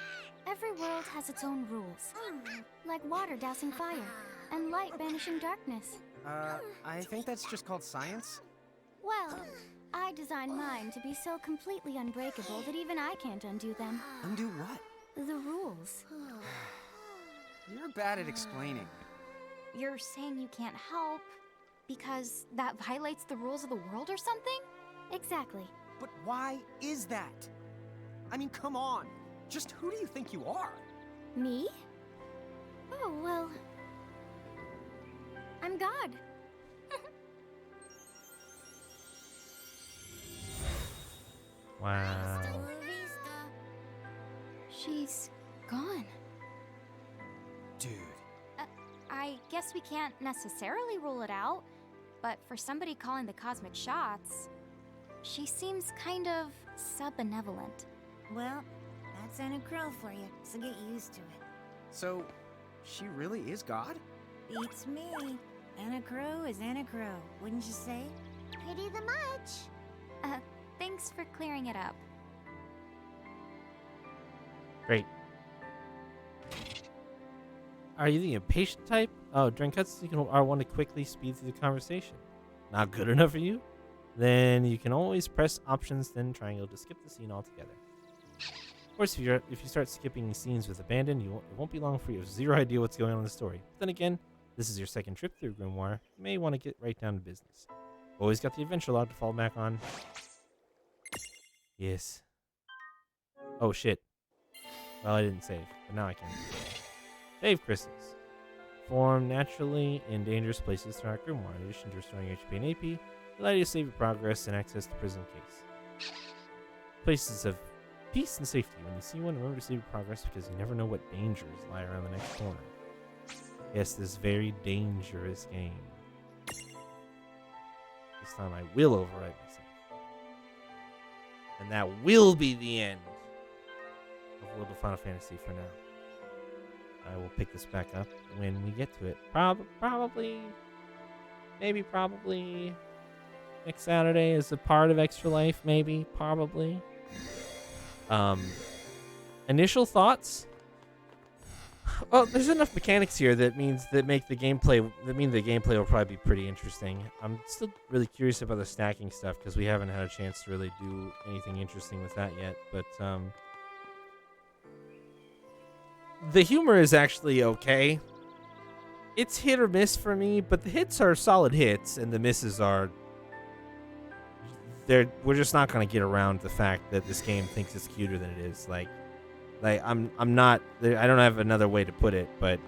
every world has its own rules. Like water dousing fire, and light banishing darkness. I think that's just called science. Well, I designed mine to be so completely unbreakable that even I can't undo them. Undo what? The rules. You're bad at explaining. You're saying you can't help because that violates the rules of the world or something? Exactly. But why is that? I mean, come on. Just who do you think you are? Me? Oh, well. I'm God. Wow. She's gone. Dude. I guess we can't necessarily rule it out, but for somebody calling the cosmic shots, she seems kind of sub-benevolent. Well, that's Anna Crow for you, so get used to it. So, she really is God? Beats me. Anna Crow is Anna Crow, wouldn't you say? Pretty the much. Thanks for clearing it up. Great. Are you the impatient type? Oh, during cutscenes, you can R1 to quickly speed through the conversation. Not good enough for you? Then you can always press options, then triangle to skip the scene altogether. Of course, if you start skipping scenes with abandon, it won't be long for you. You have zero idea what's going on in the story. But then again, this is your second trip through Grimoire. You may want to get right down to business. Always got the adventure log to fall back on. Yes. Oh shit. Well, I didn't save, but now I can. Save crystals. Form naturally in dangerous places throughout Grimoire. In addition to restoring HP and AP, allow you to save your progress and access the prison case. Places of peace and safety. When you see one, remember to save your progress because you never know what dangers lie around the next corner. Yes, this very dangerous game. This time I will overwrite myself. And that will be the end of World of Final Fantasy for now. I will pick this back up when we get to it. Probably next Saturday as a part of Extra Life, maybe, probably. Initial thoughts? Well, there's enough mechanics here that mean the gameplay will probably be pretty interesting. I'm still really curious about the stacking stuff because we haven't had a chance to really do anything interesting with that yet. But the humor is actually okay. It's hit or miss for me, but the hits are solid hits, and the misses are. We're just not gonna get around the fact that this game thinks it's cuter than it is. Like, Like I'm not. I don't have another way to put it, but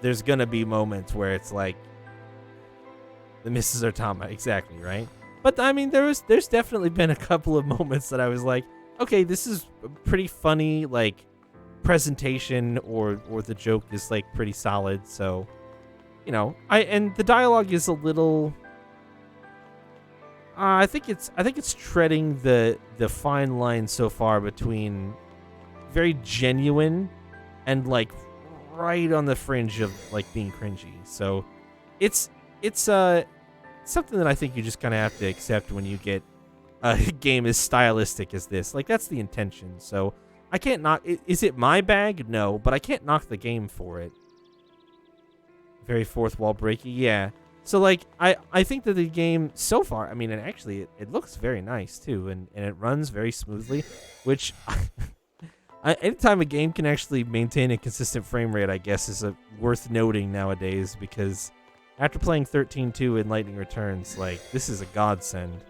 there's gonna be moments where it's like the Mrs. Otama, exactly right. But I mean, there's definitely been a couple of moments that I was like, okay, this is a pretty funny, like, presentation, or the joke is like pretty solid. So, you know, and the dialogue is a little. I think it's treading the fine line so far between very genuine and like right on the fringe of like being cringy. So it's something that I think you just kind of have to accept when you get a game as stylistic as this. Like, that's the intention. So I can't knock. Is it my bag? No, but I can't knock the game for it. Very fourth wall breaky, yeah. So, like, I think that the game so far, I mean, and actually it looks very nice, too, and it runs very smoothly, which, anytime a game can actually maintain a consistent frame rate, I guess, is worth noting nowadays, because after playing 13.2 in Lightning Returns, like, this is a godsend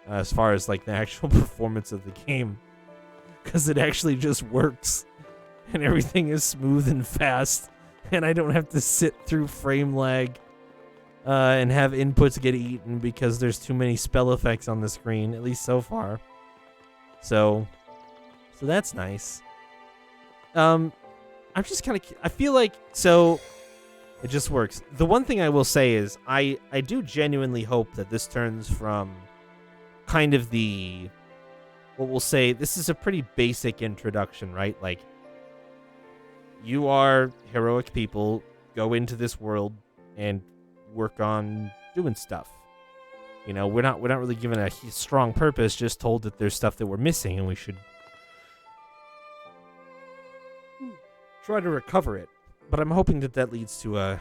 as far as, like, the actual performance of the game, because it actually just works, and everything is smooth and fast, and I don't have to sit through frame lag and have inputs get eaten because there's too many spell effects on the screen, at least so far. So that's nice. I'm just kind of, I feel like, so it just works. The one thing I will say is I do genuinely hope that this turns from kind of the, what we'll say, this is a pretty basic introduction, right? Like, you are heroic people, go into this world and work on doing stuff. You know, we're not really given a strong purpose, just told that there's stuff that we're missing and we should try to recover it. But I'm hoping that leads to a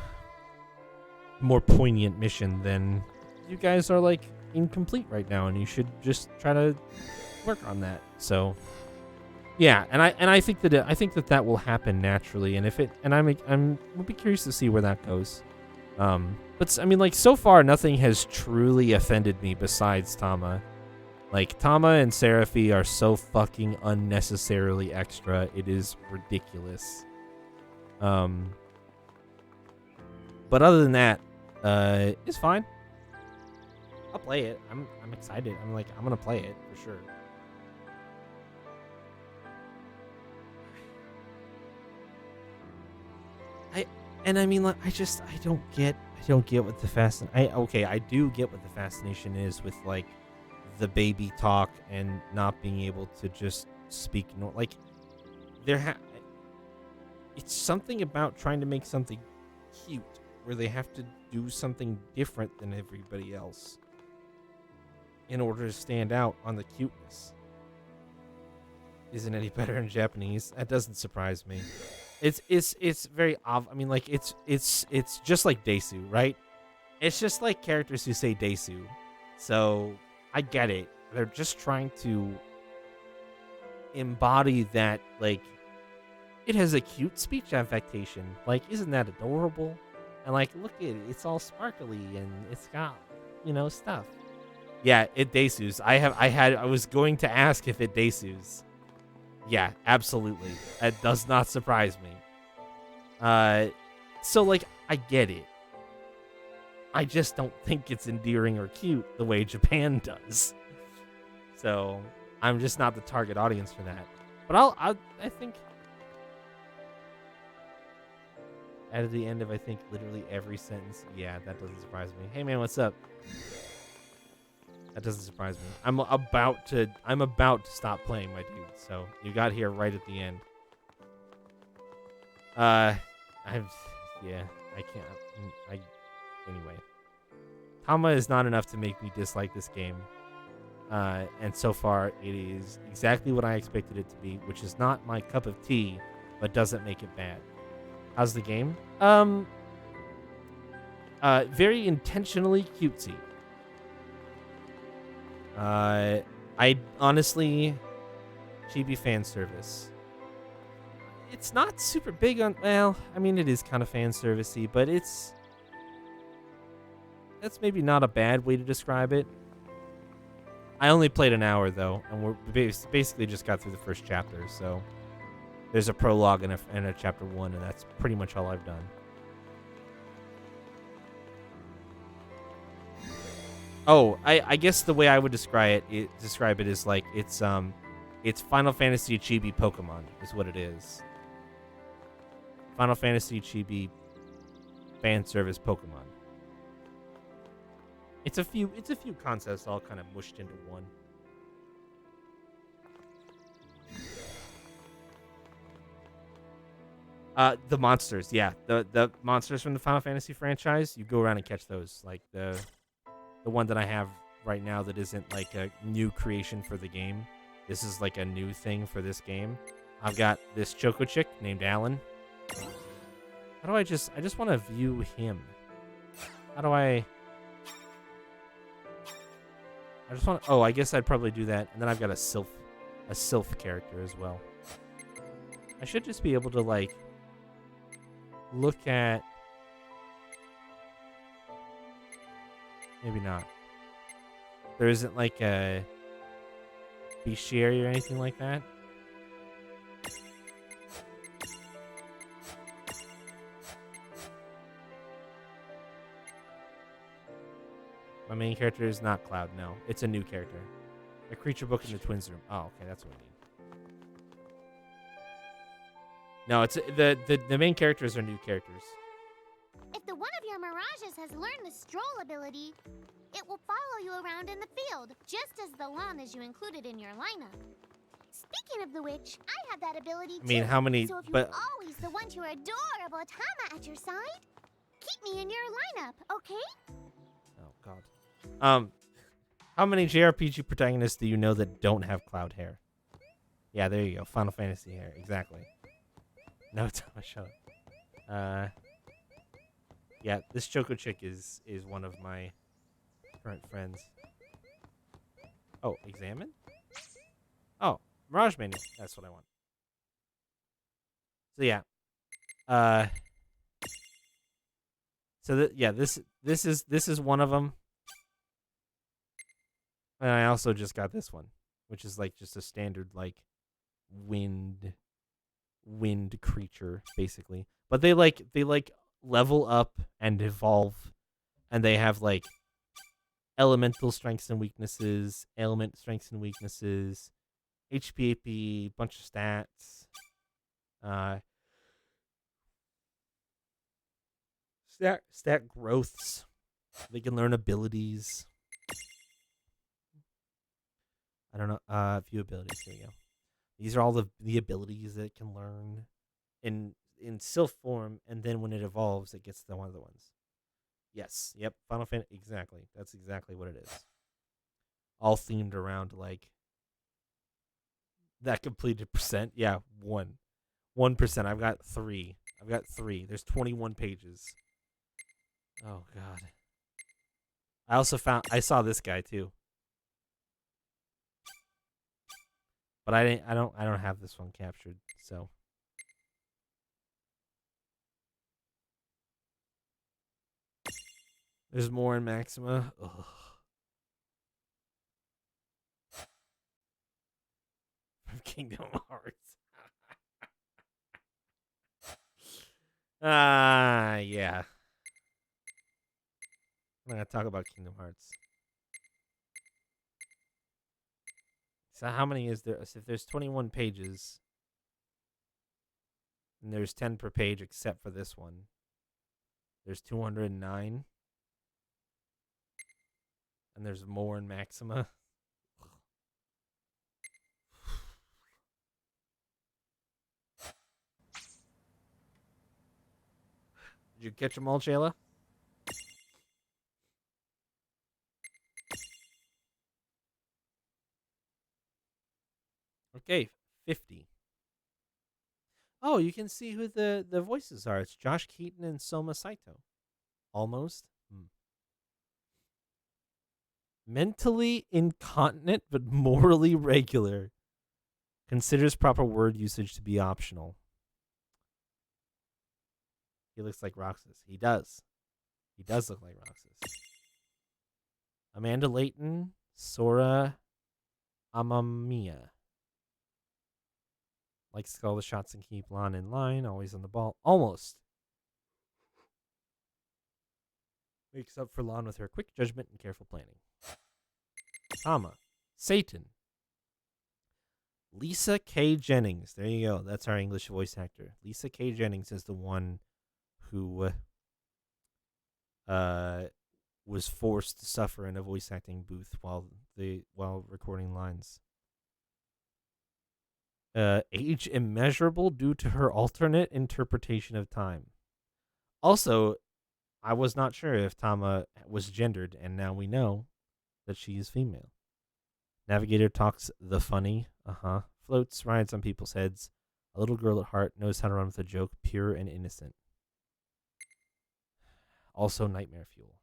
more poignant mission than you guys are like incomplete right now, and you should just try to work on that. So yeah, and I think that will happen naturally, and we'll be curious to see where that goes. But I mean, like, so far nothing has truly offended me besides Tama. Like, Tama and Seraphi are so fucking unnecessarily extra. It is ridiculous. But other than that, it's fine. I'll play it. I'm excited. I'm gonna play it for sure. I mean, like, I don't get what the I do get what the fascination is with, like, the baby talk and not being able to just speak like it's something about trying to make something cute where they have to do something different than everybody else in order to stand out on the cuteness. Isn't any better in Japanese? That doesn't surprise me. It's very I mean, like, it's just like Desu, right? It's just like characters who say Desu. So I get it. They're just trying to embody that, like, it has a cute speech affectation. Like, isn't that adorable? And, like, look at it. It's all sparkly and it's got, you know, stuff. Yeah, it Desus. I was going to ask if it Desus. Yeah, absolutely. That does not surprise me. So, like, I get it. I just don't think it's endearing or cute the way Japan does. So, I'm just not the target audience for that. But I think at the end of, I think, literally every sentence, yeah, that doesn't surprise me. Hey, man, what's up? That doesn't surprise me. I'm about to stop playing, my dude. So you got here right at the end. I can't. Anyway. Tama is not enough to make me dislike this game. And so far, it is exactly what I expected it to be, which is not my cup of tea, but doesn't make it bad. How's the game? Very intentionally cutesy. I honestly, chibi fan service. It's not super big on, well, I mean, it is kind of fan servicey, but that's maybe not a bad way to describe it. I only played an hour though, and we're basically just got through the first chapter. So there's a prologue and a chapter 1, and that's pretty much all I've done. Oh, I guess the way I would describe it is like it's Final Fantasy Chibi Pokemon is what it is. Final Fantasy Chibi fan service Pokemon. It's a few concepts all kind of mushed into one. The monsters, yeah. The monsters from the Final Fantasy franchise, you go around and catch those. Like the one that I have right now that isn't like a new creation for the game. This is like a new thing for this game. I've got this Choco Chick named Alan. How do I just want to view him. How do I just want I guess I'd probably do that. And then I've got a Sylph character as well. I should just be able to like look at, maybe not. There isn't like a Bestiary or anything like that. My main character is not Cloud, no. It's a new character. A creature book in the twins room. Oh, okay, that's what I need. No, it's the main characters are new characters. If the one of your Mirages has learned the stroll ability, it will follow you around in the field, just as the llamas you included in your lineup. Speaking of the which, I have that ability too. I mean, how many? So if you But always the want your adorable Tama at your side, keep me in your lineup, okay? oh god. How many JRPG protagonists do you know that don't have Cloud hair? Yeah, there you go. Final Fantasy hair, exactly. No, Tama, shut up. Yeah, this Choco Chick is one of my current friends. Oh, examine? Oh, Mirage Menu. That's what I want. So yeah. So this is one of them. And I also just got this one, which is like just a standard like wind creature basically. But they level up and evolve, and they have like elemental strengths and weaknesses, ailment strengths and weaknesses, HP, AP, bunch of stats. Stat growths. They can learn abilities. I don't know. A few abilities. There you go. These are all the abilities that it can learn in Sylph form, and then when it evolves, it gets one of the ones. Yes. Yep. Final Fantasy. Exactly. That's exactly what it is. All themed around like that completed percent. Yeah, 1%. I've got 3. There's 21 pages. Oh god. I saw this guy too. But I don't have this one captured, so. There's more in Maxima. Ugh. From Kingdom Hearts. Yeah. I'm gonna talk about Kingdom Hearts. So how many is there? So if there's 21 pages, and there's 10 per page except for this one, there's 209. And there's more in Maxima. Did you catch them all, Shayla? Okay, 50. Oh, you can see who the voices are. It's Josh Keaton and Soma Saito. Almost. Mentally incontinent but morally regular. Considers proper word usage to be optional. He looks like Roxas. He does. He does look like Roxas. Amanda Layton, Sora Amamiya. Likes to call the shots and keep Lon in line, always on the ball. Almost. Makes up for Lon with her quick judgment and careful planning. Tama. Satan. Lisa K. Jennings. There you go. That's our English voice actor. Lisa K. Jennings is the one who was forced to suffer in a voice acting booth while recording lines. Age immeasurable due to her alternate interpretation of time. Also, I was not sure if Tama was gendered, and now we know that she is female. Navigator talks the funny, floats, rides on people's heads. A little girl at heart, knows how to run with a joke, pure and innocent. Also nightmare fuel.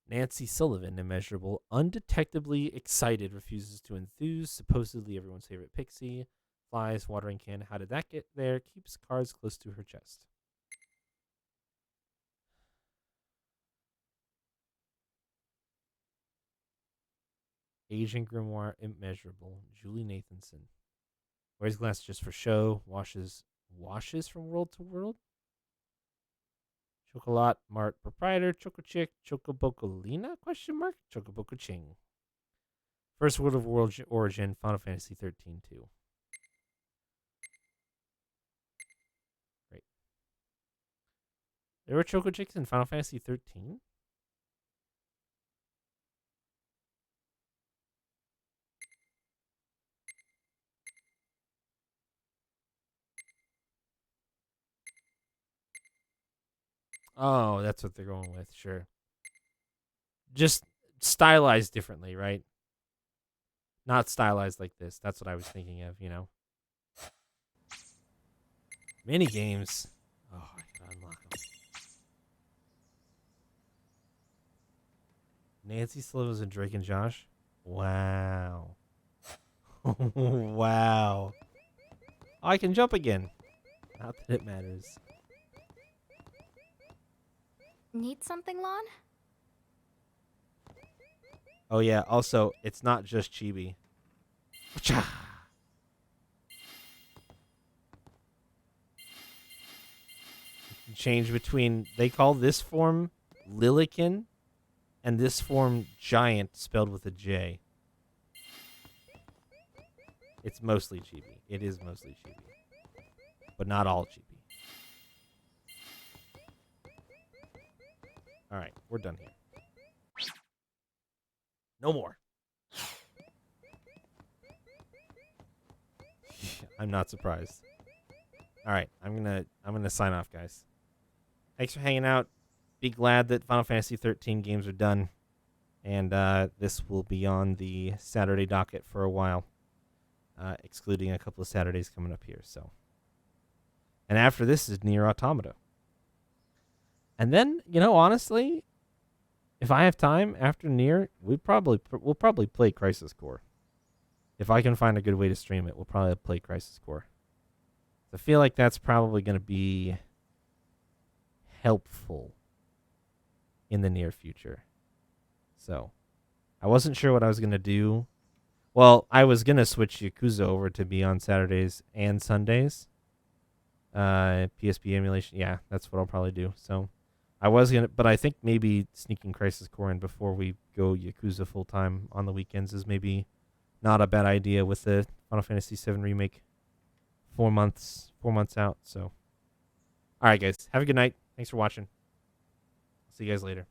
Nancy Sullivan, immeasurable, undetectably excited, refuses to enthuse, supposedly everyone's favorite pixie, flies, watering can, how did that get there, keeps cards close to her chest. Agent Grimoire, immeasurable, Julie Nathanson. Wears glasses just for show, washes from world to world. Chocolat Mart proprietor, Choco Chick, Chocobocolina, ? Chocoboco Ching. First World of World Origin, Final Fantasy 13 2. Great. There were Choco Chicks in Final Fantasy 13? Oh, that's what they're going with, sure. Just stylized differently, right? Not stylized like this. That's what I was thinking of, you know. Mini games. Oh, I gotta unlock them. Nancy Sullivan and Drake and Josh. Wow. Wow. Oh, I can jump again. Not that it matters. Need something, Lon? Oh yeah, also, it's not just chibi. Wacha! Change between, they call this form Lilikin and this form Giant spelled with a J. It's mostly chibi. It is mostly chibi. But not all chibi. Alright, we're done here. No more. I'm not surprised. Alright, I'm gonna sign off, guys. Thanks for hanging out. Be glad that Final Fantasy 13 games are done. And this will be on the Saturday docket for a while. Excluding a couple of Saturdays coming up here, so. And after this is Nier Automata. And then, you know, honestly, if I have time after Nier, we'll probably play Crisis Core. If I can find a good way to stream it, we'll probably play Crisis Core. I feel like that's probably going to be helpful in the near future. So, I wasn't sure what I was going to do. Well, I was going to switch Yakuza over to be on Saturdays and Sundays. PSP emulation, yeah, that's what I'll probably do. So, I was going to, but I think maybe sneaking Crisis Core in before we go Yakuza full-time on the weekends is maybe not a bad idea with the Final Fantasy VII Remake 4 months out. So, all right, guys, have a good night. Thanks for watching. See you guys later.